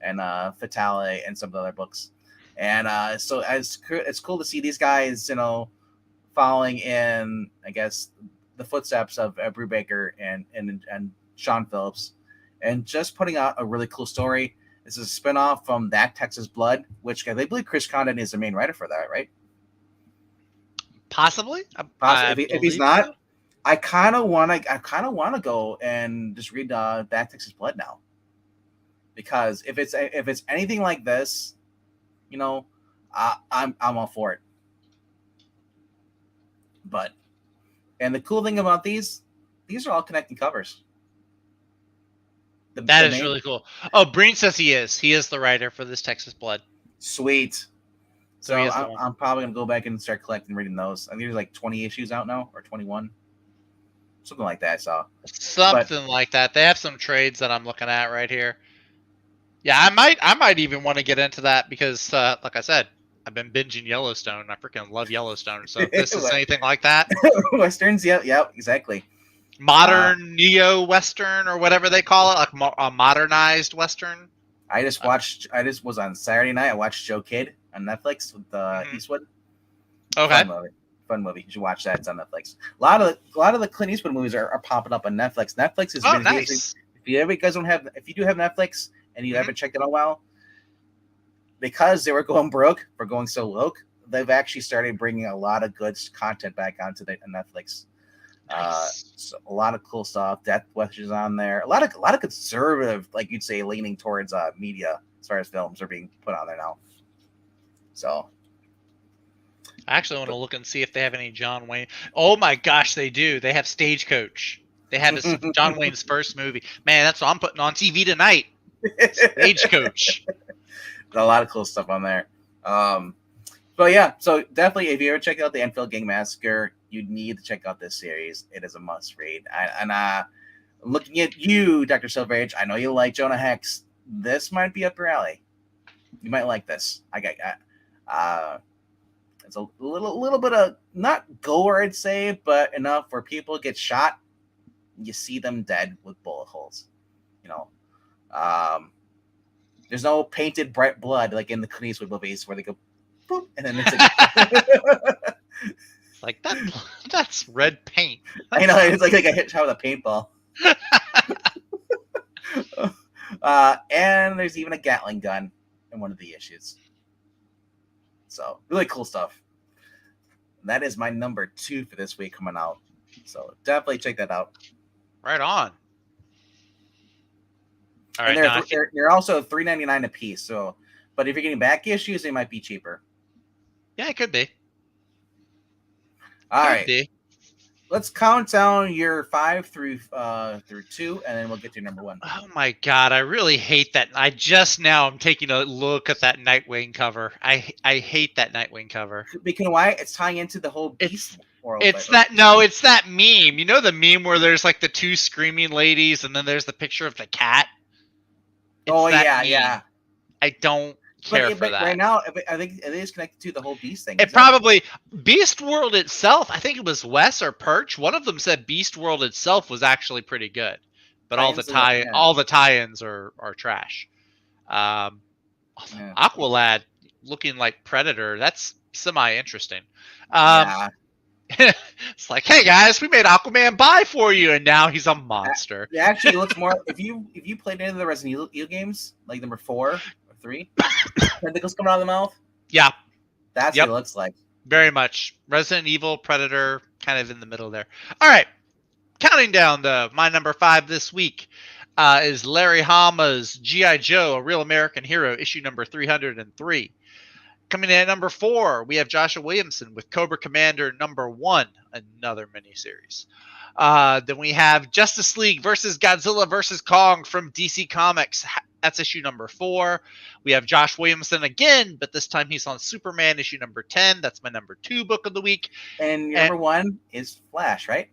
and Fatale and some of the other books. And so it's cool to see these guys, following in, I guess, the footsteps of Brubaker and Sean Phillips, and just putting out a really cool story. This is a spinoff from That Texas Blood, which I believe Chris Condon is the main writer for that, right? Possibly. Possibly. I If he's believe not, so. I kind of want to go and just read Bad Texas Blood now, because if it's anything like this, you know, I'm all for it. But and the cool thing about these are all connecting covers. That The is main really cool. Oh, Breen says he is. He is the writer for this Texas Blood. sweet. So he So is the one. I'm probably gonna go back and start collecting, reading those. I think there's like 20 issues out now, or 21, something like that. So, but Something like that. They have some trades that I'm looking at right here. Yeah, I might even want to get into that because, like I said, I've been binging Yellowstone. I freaking love Yellowstone. So if this is anything like that, westerns, yeah, exactly. modern neo-western or whatever they call it, like a modernized western. I just was on Saturday night. I watched Joe Kidd on Netflix with Eastwood. Okay. Fun movie. You should watch that. It's on Netflix. A lot of the Clint Eastwood movies are popping up on Netflix. Netflix is really nice. If you do have Netflix and you haven't checked it out in a while, because they were going broke for going so low, they've actually started bringing a lot of good content back onto Netflix. Nice. So a lot of cool stuff. Death Wish is on there. A lot of conservative, like you'd say, leaning towards media as far as films are being put on there now. So I actually want to look and see if they have any John Wayne. Oh my gosh, they do. They have Stagecoach. They have John Wayne's first movie. Man, that's what I'm putting on TV tonight. Stagecoach. A lot of cool stuff on there. But yeah, so definitely, if you ever check out the Enfield Gang Massacre, you need to check out this series. It is a must read. And looking at you, Dr. Silverage, I know you like Jonah Hex. This might be up your alley. You might like this. It's a little bit of not gore, I'd say, but enough where people get shot, you see them dead with bullet holes. There's no painted bright blood like in the Clint Eastwood movies where they go boop, and then it's like that's red paint. I know, it's like a hit shot with a paintball. And there's even a Gatling gun in one of the issues. So really cool stuff. That is my number 2 for this week coming out. So definitely check that out. Right on. All right, and they're also $3.99 a piece. So, but if you're getting back issues, they might be cheaper. Yeah, it could be. All right. Let's count down your 5 through 2, and then we'll get to number 1. Oh my god, I really hate that. I just now I'm taking a look at that Nightwing cover. I hate that Nightwing cover. Because why? It's tying into the whole Beast world. It's that meme. You know the meme where there's like the 2 screaming ladies, and then there's the picture of the cat. Yeah. I don't care for that. Right now, I think it is connected to the whole Beast thing. It probably Beast World itself. I think it was Wes or Perch. One of them said Beast World itself was actually pretty good, but all the tie-ins are trash. Aqualad looking like Predator. That's semi-interesting. It's like, hey guys, we made Aquaman buy for you, and now he's a monster. It actually looks more. If you played any of the Resident Evil games, like number 4 or 3, tentacles coming out of the mouth. Yeah, that's what it looks like. Very much Resident Evil, Predator, kind of in the middle there. All right, counting down my number 5 this week is Larry Hama's G.I. Joe: A Real American Hero, issue number 303. Coming in at number 4, we have Joshua Williamson with Cobra Commander number 1, another miniseries. Then we have Justice League versus Godzilla versus Kong from DC Comics. That's issue number 4. We have Josh Williamson again, but this time he's on Superman, issue number 10. That's my number 2 book of the week. And number 1 is Flash, right?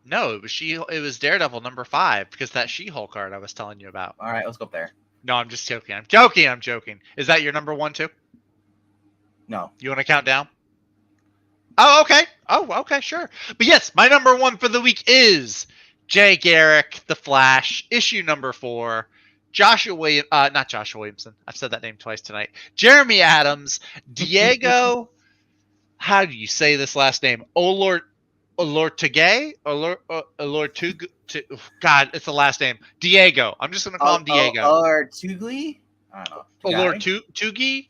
No, it was Daredevil number 5, because that She-Hulk card I was telling you about. All right, let's go up there. No, I'm just joking. I'm joking. Is that your number 1 too? No. You want to count down? Oh, okay. Okay, sure. But yes, my number 1 for the week is Jay Garrick, The Flash, issue number 4. Not Joshua Williamson. I've said that name twice tonight. Jeremy Adams, Diego. How do you say this last name? Olortugay? God, it's the last name. Diego. I'm just going to call him Diego. Olortugay? I don't know. Olortugay?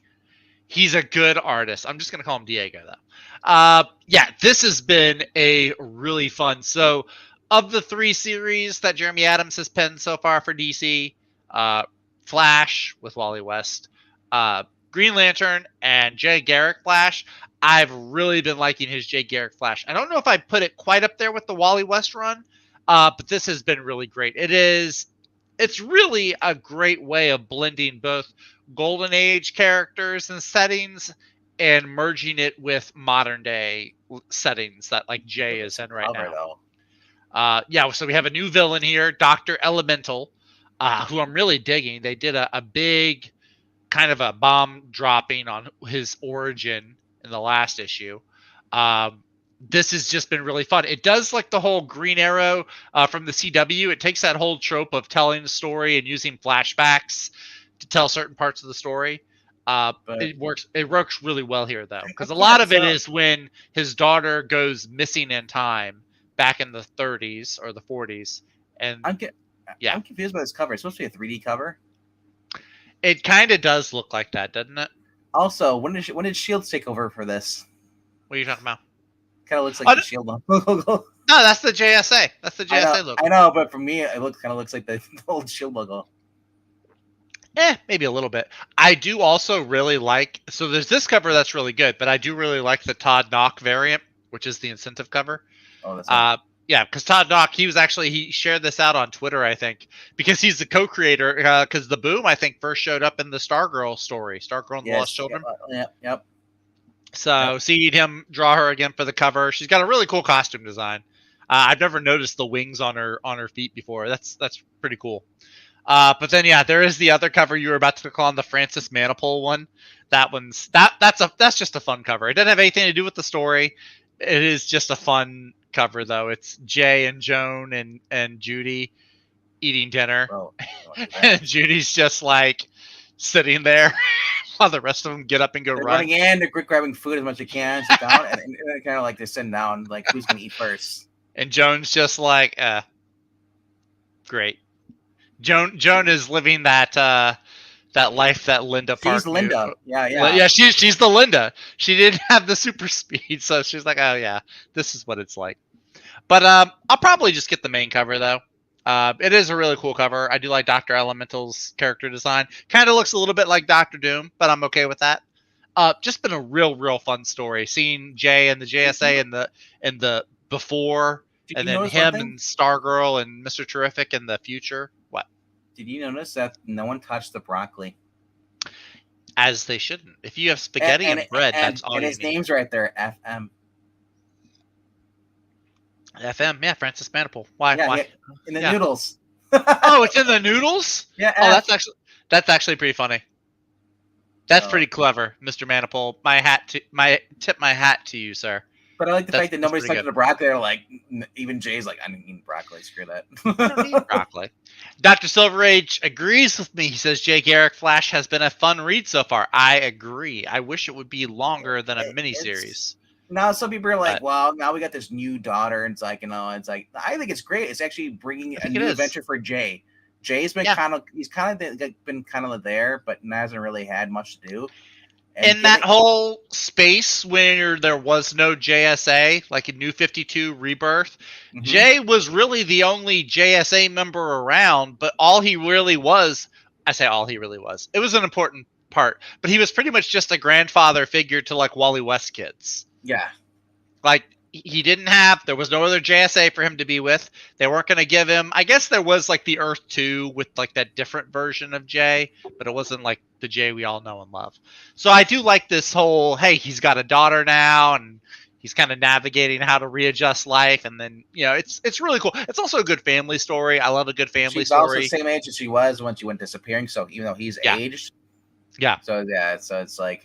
He's a good artist. I'm just gonna call him Diego though. Yeah, this has been a really fun. So, of the 3 series that Jeremy Adams has penned so far for DC, uh, Flash with Wally West, uh, Green Lantern, and Jay Garrick Flash. I've really been liking his Jay Garrick Flash. I don't know if I put it quite up there with the Wally West run, but this has been really great. It's really a great way of blending both Golden Age characters and settings and merging it with modern day settings that like Jay is in right now. Yeah, so we have a new villain here, Dr. Elemental, who I'm really digging. They did a big kind of a bomb dropping on his origin in the last issue. This has just been really fun. It does like the whole Green Arrow from the CW. It takes that whole trope of telling the story and using flashbacks to tell certain parts of the story. It works really well here though, because a lot of it is when his daughter goes missing in time back in the 30s or the 40s, and I'm confused by this cover. It's supposed to be a 3D cover. It kind of does look like that, doesn't it? Also, when did Shield take over for this? What are you talking about? Kind of looks like the Shield logo. No, that's the JSA. That's the JSA logo. I know, but for me, it kind of looks like the old Shield logo. Maybe a little bit. I do also really like. So there's this cover that's really good, but I do really like the Todd Knock variant, which is the incentive cover. Oh, that's yeah, because Todd Knock, he shared this out on Twitter, I think, because he's the co-creator. Because the Boom, I think, first showed up in the Stargirl story, Stargirl and the Lost Children. Yep. So seeing him draw her again for the cover, she's got a really cool costume design. I've never noticed the wings on her feet before. That's pretty cool. But then yeah, there is the other cover you were about to call on, the Francis Manipul one. That's just a fun cover. It doesn't have anything to do with the story. It is just a fun cover though. It's Jay and Joan and Judy eating dinner. And Judy's just like sitting there while the rest of them get up and go running in. They're grabbing food as much as they can, sit down, and kind of like they're sitting down, like who's gonna eat first. And Joan's just like, great. Joan is living that life that Linda Park. She's Linda. Knew. Yeah. She's the Linda. She didn't have the super speed, so she's like, oh yeah, this is what it's like. But I'll probably just get the main cover though. It is a really cool cover. I do like Dr. Elemental's character design. Kind of looks a little bit like Dr. Doom, but I'm okay with that. Just been a real fun story. Seeing Jay and the JSA and the before, and then him and Stargirl and Mr. Terrific in the future. What? Did you notice that no one touched the broccoli? As they shouldn't. If you have spaghetti and bread, that's all you need. And his name's right there, FM. FM, yeah, Francis Manipul. Why? Yeah, why? In the noodles. Oh, it's in the noodles? Yeah. Oh, that's actually pretty funny. That's pretty clever, Mr. Manipul. Tip my hat to you, sir. But I like the fact that nobody's touching the broccoli. They're like, even Jay's like, I didn't eat broccoli. Screw that. I don't eat broccoli. Dr. Silverage agrees with me. He says Jay Garrick Flash has been a fun read so far. I agree. I wish it would be longer than a miniseries. Now some people are like, well, now we got this new daughter, and it's like, I think it's great. It's actually bringing a new adventure for Jay. Jay's been been kind of there, but hasn't really had much to do. And in that whole space where there was no JSA, like in New 52 Rebirth, Jay was really the only JSA member around, but all he really was, it was an important part, but he was pretty much just a grandfather figure to like Wally West kids. Yeah. Like there was no other JSA for him to be with. They weren't going to give him, I guess there was like the Earth 2 with like that different version of Jay, but it wasn't like the Jay we all know and love. So I do like this whole, hey, he's got a daughter now and he's kind of navigating how to readjust life. And then, it's really cool. It's also a good family story. I love a good family story. She's also the same age as she was when she went disappearing. So even though he's aged. Yeah. So it's like.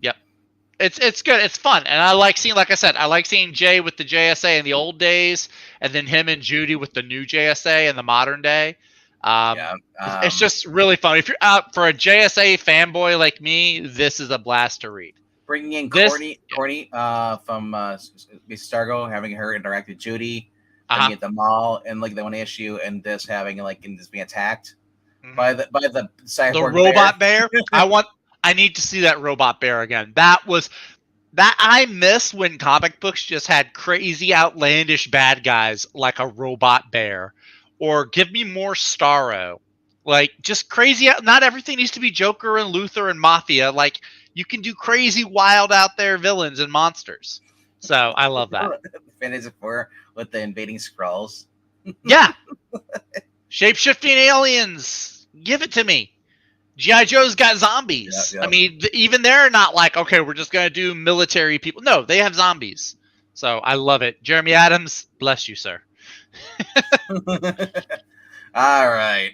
Yep. It's good. It's fun. And I like seeing Jay with the JSA in the old days and then him and Judy with the new JSA in the modern day. It's just really fun. If you're out for a JSA fanboy like me, this is a blast to read. Bringing in Courtney from Stargo, having her interact with Judy at the mall, and like the one issue, and this having this being attacked by the cyborg robot bear. I need to see that robot bear again. That I miss when comic books just had crazy, outlandish bad guys like a robot bear, or give me more Starro, like just crazy. Not everything needs to be Joker and Luther and Mafia. Like you can do crazy, wild out there villains and monsters. So I love that. Fantastic Four with the invading Skrulls. Yeah, shape-shifting aliens. Give it to me. G.I. Joe's got zombies. Yep, I yep. mean, even they're not like, okay, we're just going to do military people. No, they have zombies. So I love it. Jeremy Adams, bless you, sir. All right.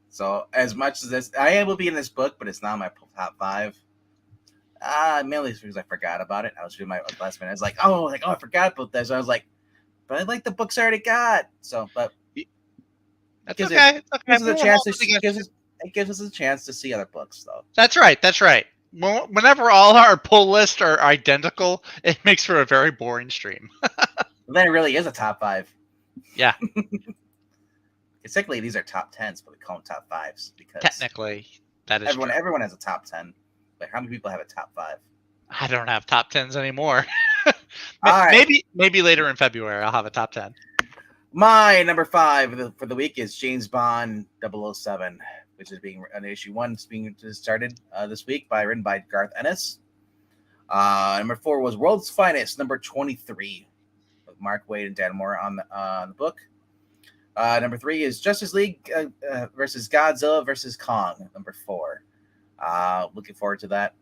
So as much as this, I will be in this book, but it's not my top 5. Mainly because I forgot about it. I was doing my last minute. I was like, oh, I forgot about this. I was like, but I like the books I already got. So, but That's okay. It's okay. gives us a chance it gives us a chance to see other books, though. That's right. That's right. Whenever all our pull lists are identical, it makes for a very boring stream. But then it really is a top 5. Yeah. Technically, these are top 10s, but we call them top 5s because Technically, that is true. everyone has a top 10. Like, how many people have a top 5? I don't have top 10s anymore. Right. Maybe later in February I'll have a top 10. My number 5 for the week is James Bond 007, which is being an issue 1 is being started this week written by Garth Ennis. Number 4 was World's Finest, number 23, with Mark Waid and Dan Moore on the book. Number 3 is Justice League versus Godzilla versus Kong, number 4. Looking forward to that.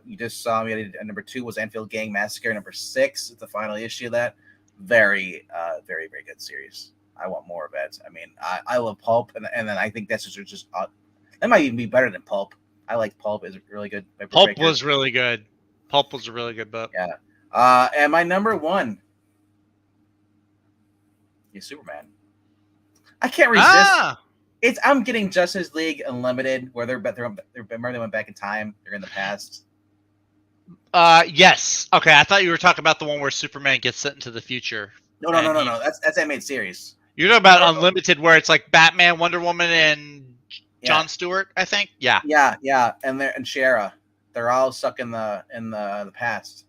You just saw me. Number 2 was Anfield Gang Massacre. Number 6 is the final issue of that. Very, very, very good series. I want more of it. I mean, I love Pulp, and then I think that's just that might even be better than Pulp. I like Pulp. Is really good. Pulp was really good. Pulp was a really good book. Yeah. And my number 1 is Superman. I can't resist. I'm getting Justice League Unlimited, where remember they went back in time. They're in the past. Yes. Okay, I thought you were talking about the one where Superman gets sent into the future. No. That's animated series. You're talking about Unlimited, where it's like Batman, Wonder Woman, and Jon Stewart, I think. Yeah. Yeah. And Shara. They're all stuck in the past,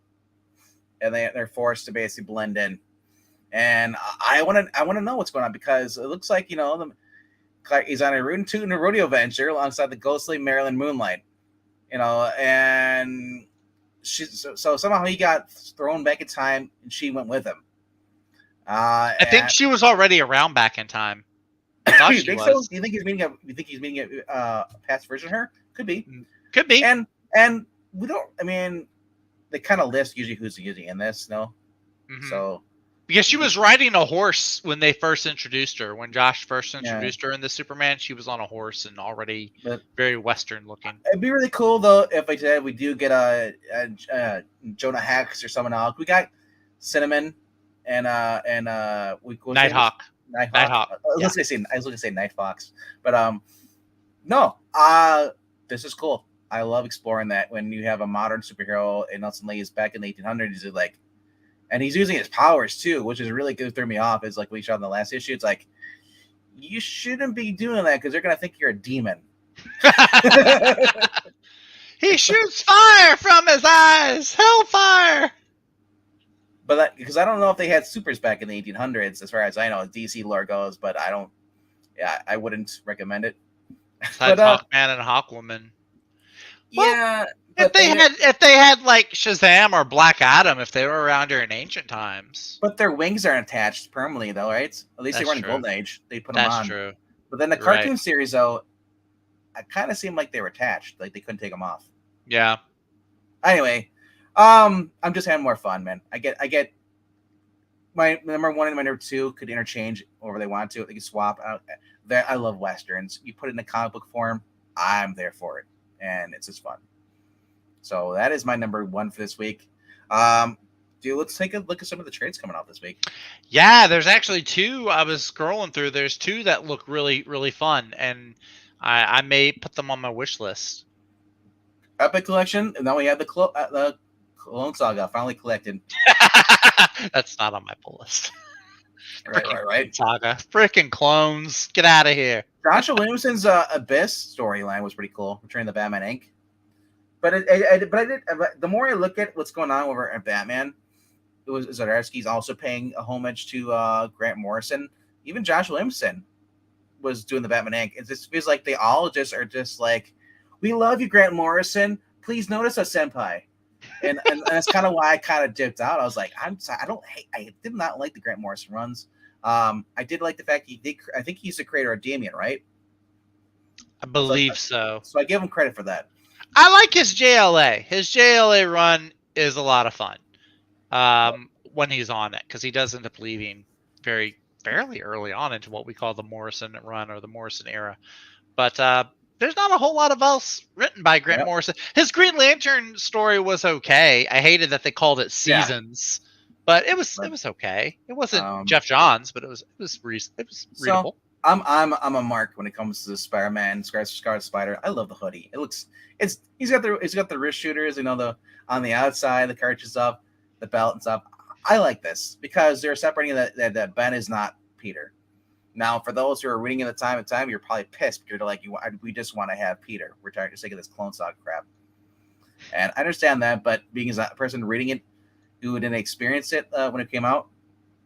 and they're forced to basically blend in. And I want to know what's going on, because it looks like he's on a rodeo venture alongside the ghostly Marilyn Moonlight, and so somehow he got thrown back in time and she went with him. I think she was already around back in time. I thought she was. So? Do you think he's meeting a past version of her? Could be. And we don't. I mean, they kind of list usually who's using in this. No. Mm-hmm. So. Because she was riding a horse when they first introduced her. When Josh first introduced her in the Superman, she was on a horse and already very Western looking. It'd be really cool, though, if I said we do get a Jonah Hex or someone else. We got Cinnamon and Nighthawk. I was going to say Night Fox, but no. This is cool. I love exploring that when you have a modern superhero and Nelson Lee is back in the 1800s. Is like. And he's using his powers, too, which is really good. Threw me off. It's like we shot in the last issue. It's like, you shouldn't be doing that because they're going to think you're a demon. He shoots fire from his eyes. Hellfire. But because I don't know if they had supers back in the 1800s, as far as I know, DC lore goes. But I wouldn't recommend it. Besides Hawkman and Hawkwoman. Yeah. If they had like Shazam or Black Adam, if they were around during ancient times. But their wings aren't attached permanently, though, right? At least they weren't in Golden Age. They put them on. That's true. But then the cartoon series, though, it kind of seemed like they were attached, like they couldn't take them off. Yeah. Anyway, I'm just having more fun, man. I get my number 1 and my number 2 could interchange wherever they want to. They can swap out. I love westerns. You put it in a comic book form, I'm there for it, and it's just fun. So that is my number 1 for this week. Let's take a look at some of the trades coming out this week. Yeah, there's actually 2. I was scrolling through. There's 2 that look really, really fun, and I may put them on my wish list. Epic Collection, and then we have the Clone Saga finally collected. That's not on my pull list. Right. Saga. Freaking clones. Get out of here. Joshua Williamson's Abyss storyline was pretty cool, Returning the Batman Inc. But the more I look at what's going on over at Batman, it was Zdarsky's also paying a homage to Grant Morrison. Even Josh Williamson was doing the Batman Inc. It just feels like they all just are just like, we love you, Grant Morrison. Please notice us, senpai. And that's kind of why I kind of dipped out. I was like, I did not like the Grant Morrison runs. I did like the fact he did. I think he's the creator of Damien, right? I believe so. So I give him credit for that. I like his JLA. His JLA run is a lot of fun when he's on it, because he does end up leaving fairly early on into what we call the Morrison run or the Morrison era. But there's not a whole lot of else written by Grant Morrison. His Green Lantern story was okay. I hated that they called it Seasons, but it was okay. It wasn't Jeff Johns, but it was readable. So I'm a mark when it comes to Spider-Man, Scarlet Spider. I love the hoodie. He's got the wrist shooters, on the outside, the cartridge up, the belt and stuff. I like this because they're separating that Ben is not Peter. Now, for those who are reading at the time, you're probably pissed because you're like, we just want to have Peter. We're tired of this Clone Saga crap. And I understand that, but being as a person reading it who didn't experience it when it came out,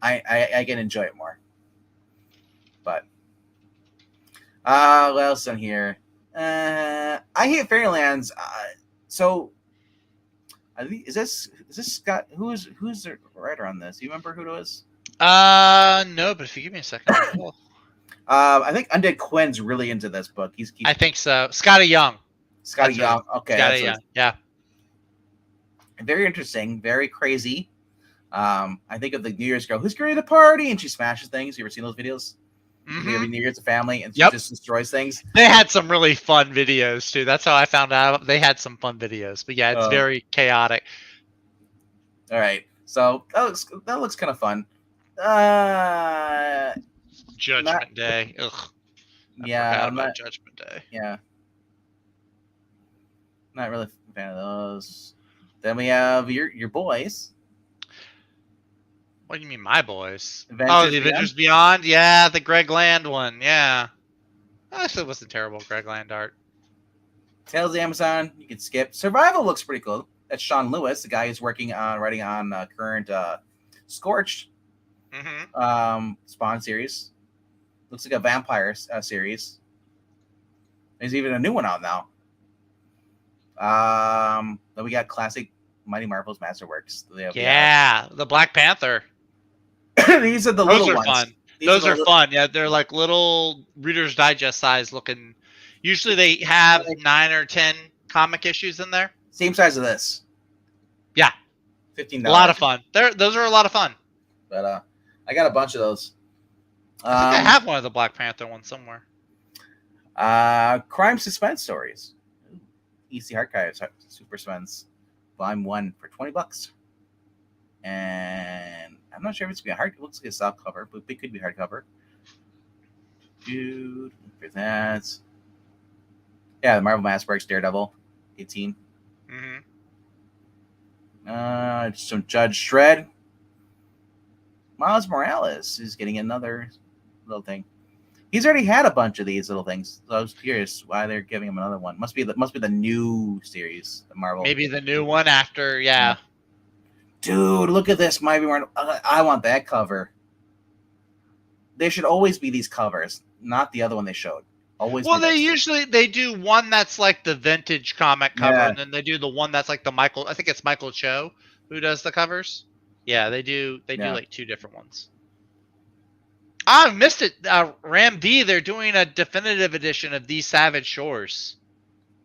I can enjoy it more. But what else on here? I hate Fairylands. So is this Scott? Who's the writer on this? Do you remember who it was? No, but if you give me a second. I think Undead Quinn's really into this book. I think so. Scotty Young. Scotty Young. Okay. Scotty Young. Yeah. Very interesting. Very crazy. I think of the New Year's girl who's created a party and she smashes things. You ever seen those videos? Mm-hmm. Every New Year's a family and she just destroys things. They had some really fun videos too. That's how I found out. They had some fun videos, but yeah, it's very chaotic. All right. So that looks kind of fun. Judgment Day. Ugh. I forgot about Judgment Day. Yeah. Not really a fan of those. Then we have your boys. What do you mean, my boys? The Avengers Beyond? Yeah, the Greg Land one. Yeah. Actually, it wasn't terrible, Greg Land art. Tales of the Amazon, you can skip. Survival looks pretty cool. That's Sean Lewis, the guy who's writing on current Scorched Spawn series. Looks like a vampire series. There's even a new one out now. Then we got classic Mighty Marvel's Masterworks. The Black Panther. These are the little ones. Fun. Those are fun. Yeah, they're like little Reader's Digest size looking. Usually they have 9 or 10 comic issues in there. Same size of this. Yeah. $15. A lot of fun. Those are a lot of fun. But I got a bunch of those. I think I have one of the Black Panther ones somewhere. Crime suspense stories. EC Archives Super Suspense Volume 1 for $20. And I'm not sure if it's gonna be it looks like a soft cover, but it could be hardcover. Dude, for that. Yeah, the Marvel Masterworks Daredevil, 18. Some Judge Dredd. Miles Morales is getting another little thing. He's already had a bunch of these little things, so I was curious why they're giving him another one. Must be the new series, the Marvel. Maybe the new one after, yeah. Dude, look at this, Mighty Marvel. I want that cover. There should always be these covers, not the other one they showed. Always. Well, they do one that's like the vintage comic cover, and then they do the one that's like the Michael. I think it's Michael Cho who does the covers. Yeah, they do. They do like two different ones. I missed it. Ram V, they're doing a definitive edition of These Savage Shores.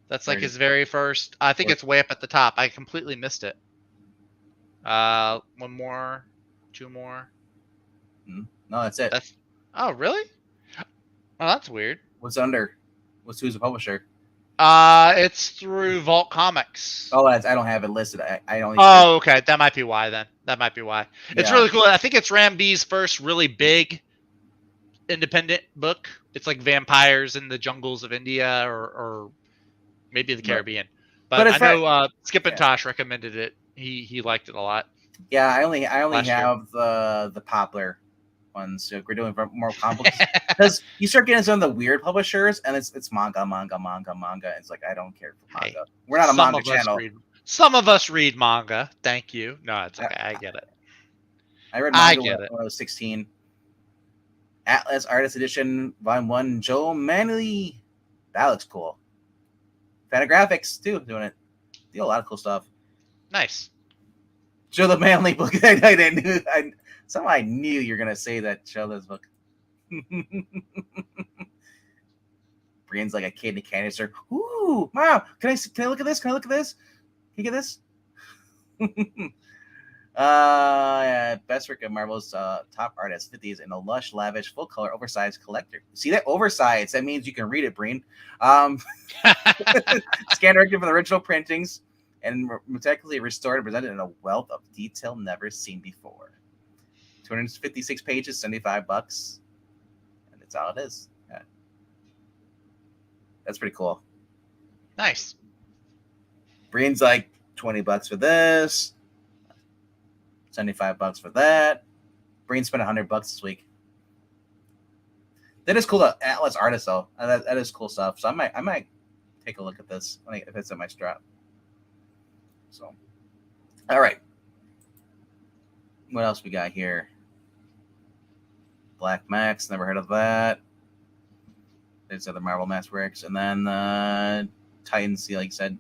That's like his very first. I think it's way up at the top. I completely missed it. One more, two more. No, that's it. Oh, really? Oh, that's weird. What's under? Who's the publisher? It's through Vault Comics. Oh, I don't have it listed. I only. Oh, okay. That might be why then. That might be why. It's really cool. I think it's Ram B's first really big independent book. It's like vampires in the jungles of India or maybe the Caribbean. But I know Skip and Tosh recommended it. He liked it a lot. Yeah, I only have the Poplar ones. We're doing more comic books because you start getting some of the weird publishers, and it's manga. It's like I don't care for Hey, manga. We're not a manga channel. Some of us read manga. Thank you. No, it's okay. I get it. I read I manga get it. when I was 16. Atlas Artist Edition, Volume 1, Joe Manley. That looks cool. Fantagraphics, too, doing it. Do a lot of cool stuff. Nice. Joe the Manly book. Somehow I knew you were going to say that, Joe, this book. Brienne's like a kid in a canister. Ooh, Mom, can I look at this? Can I look at this? Can you get this? Yeah, best work of Marvel's top artist, 50s in a lush, lavish, full color, oversized collector. See that oversized? That means you can read it, Breen. Scan directed for the original printings and meticulously restored and presented in a wealth of detail never seen before. 256 pages, $75, and that's all it is. Yeah. That's pretty cool. Nice. Breen's like $20 for this. $75 for that. Breen spent $100 this week. That is cool. Atlas Artist though, that is cool stuff. So I might take a look at this if it's in my strap. So, all right. What else we got here? Black Max, never heard of that. There's other Marvel Masterworks, and then Titans, like you said.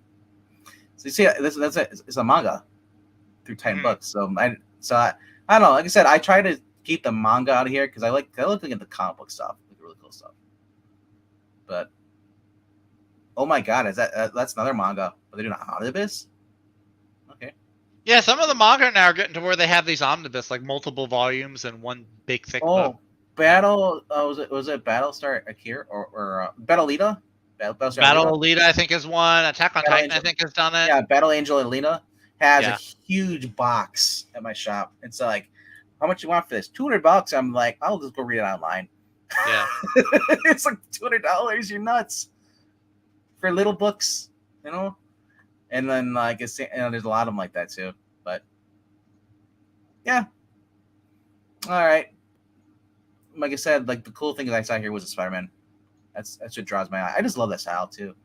So you see, it's a manga through Titan Books. So I don't know. Like I said, I try to keep the manga out of here because I like looking at the comic book stuff, like really cool stuff. But oh my god, that's another manga? Are they doing an omnibus? Okay. Yeah, some of the manga now are getting to where they have these omnibus, like multiple volumes and one big thick book. Battle. Was it Battlestar Akira or Battle Alita? Battle Alita, I think, is one. Attack on Titan, I think, has done it. Yeah, Battle Angel Alita has a huge box at my shop. It's like, how much you want for this? $200. I'm like, I'll just go read it online. Yeah. It's like $200. You're nuts for little books, you know. And then like there's a lot of them like that too. But yeah, all right. Like I said, like the cool thing I saw here was a Spider-Man. That's what draws my eye. I just love that style too.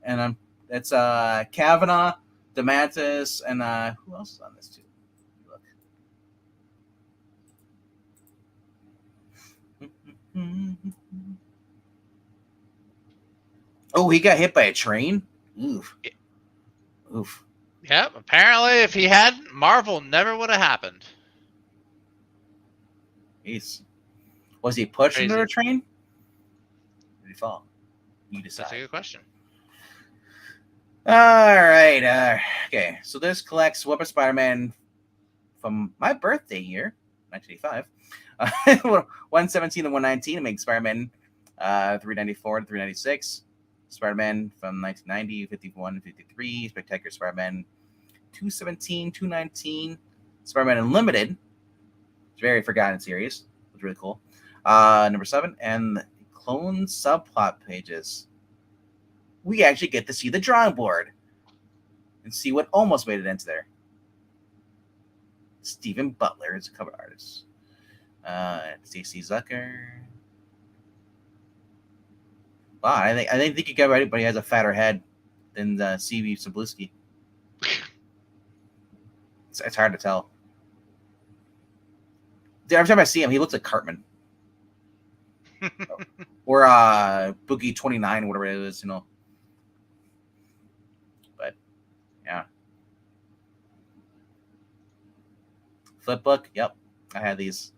And it's Kavanaugh, Demantis, and who else is on this too? Look. Oh, he got hit by a train? Oof. Oof. Yep, apparently if he hadn't, Marvel never would have happened. Jeez. Was he pushed into a train? Did he fall? You decide. That's a good question. All right. Okay, so this collects Web of Spider-Man from my birthday year, 1985. 117 and 119 to make Spider-Man 394 to 396. Spider-Man from 1990, 51, 53. Spectacular Spider-Man 217, 219. Spider-Man Unlimited. It's a very forgotten series. It's really cool. Number 7. And the clone subplot pages. We actually get to see the drawing board and see what almost made it into there. Stephen Butler is a cover artist. Stacey Zucker. Wow, I didn't think you got right, but he has a fatter head than C.B. Cebulski. It's hard to tell. Every time I see him, he looks like Cartman. Or Boogie 29, whatever it is, you know. But, yeah. Flipbook, yep. I had these.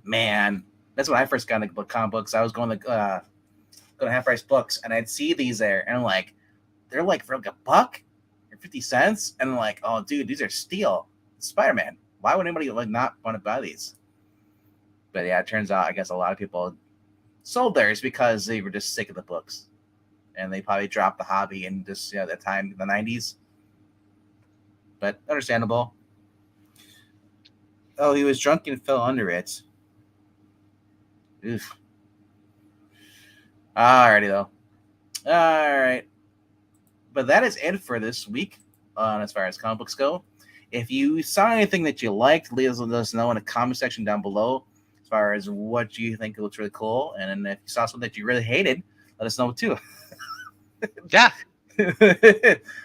Man, that's when I first got into comic books. I was going to Half Price Books, and I'd see these there, and I'm like, they're like for like $1 or 50 cents, and I'm like, oh, dude, these are steal. Spider-Man. Why would anybody like not want to buy these? But yeah, it turns out I guess a lot of people sold theirs because they were just sick of the books, and they probably dropped the hobby in just that time in the 90s. But understandable. Oh, he was drunk and fell under it. Oof. Alrighty though. All right. But that is it for this week as far as comic books go. If you saw anything that you liked, let us know in the comment section down below as far as what you think looks really cool. And then if you saw something that you really hated, let us know too. Yeah.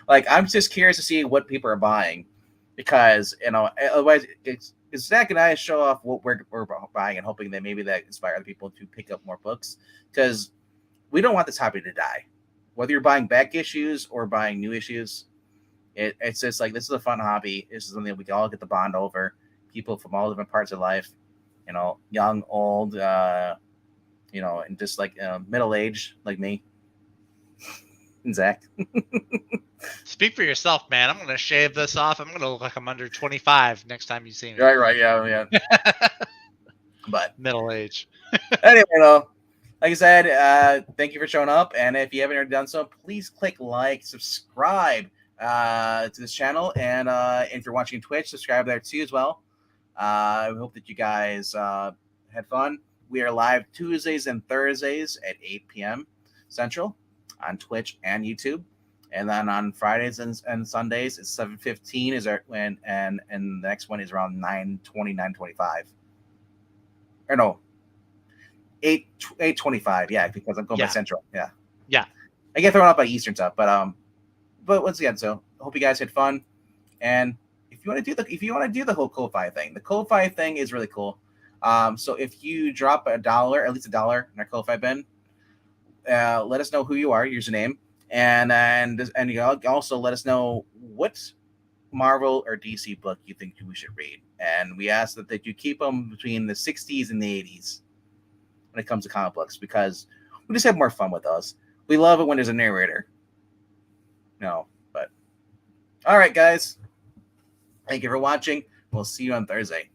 Like, I'm just curious to see what people are buying, because otherwise it's Zach and I show off what we're buying and hoping that maybe that inspire other people to pick up more books, because we don't want this hobby to die. Whether you're buying back issues or buying new issues, it's just like, this is a fun hobby. This is something that we can all get the bond over. People from all different parts of life, young, old, and just like middle age, like me and Zach. Speak for yourself, man. I'm gonna shave this off. I'm gonna look like I'm under 25 next time you see me. Right, yeah. But Middle age. anyway, like I said, thank you for showing up. And if you haven't already done so, please click like, subscribe to this channel. And if you're watching Twitch, subscribe there too as well. I hope that you guys had fun. We are live Tuesdays and Thursdays at 8 p.m. Central on Twitch and YouTube. And then on Fridays and Sundays, it's 7:15 is our when and the next one is around 9:20, 9:25. Or no, 8:25. Yeah, because I'm going by Central. Yeah. I get thrown up by Eastern stuff, but once again, so I hope you guys had fun. And if you want to do the whole Ko-Fi thing, the Ko-Fi thing is really cool. So if you drop at least $1 in our Ko-Fi bin, let us know who you are, username, and you also let us know what Marvel or DC book you think we should read. And we ask that you keep them between the 60s and the 80s when it comes to comic books, because we just have more fun with those. We love it when there's a narrator. But all right, guys. Thank you for watching. We'll see you on Thursday.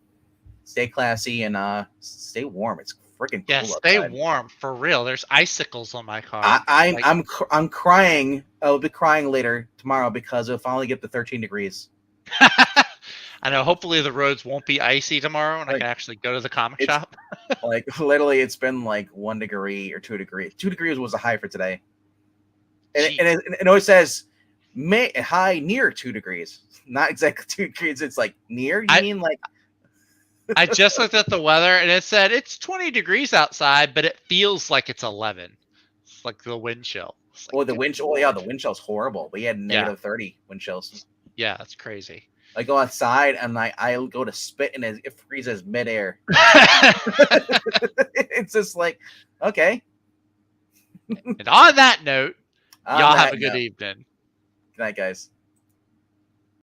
Stay classy and stay warm. It's freaking cool outside. Stay warm for real. There's icicles on my car. I'm crying. I'll be crying later tomorrow because it'll finally get to 13 degrees. I know. Hopefully the roads won't be icy tomorrow, and I can actually go to the comic shop. Like, literally, it's been like 1 degree or 2 degrees. 2 degrees was the high for today, and it always says high near 2 degrees, not exactly 2 degrees. It's like near. You mean like? I just looked at the weather and it said it's 20 degrees outside, but it feels like it's 11. It's like the wind chill. The wind chill. Oh yeah, the wind chill's horrible. We had negative 30 wind chills. Yeah, that's crazy. I go outside and I go to spit and it freezes midair. It's just like, okay. And on that note, y'all have a good evening. Good night, guys.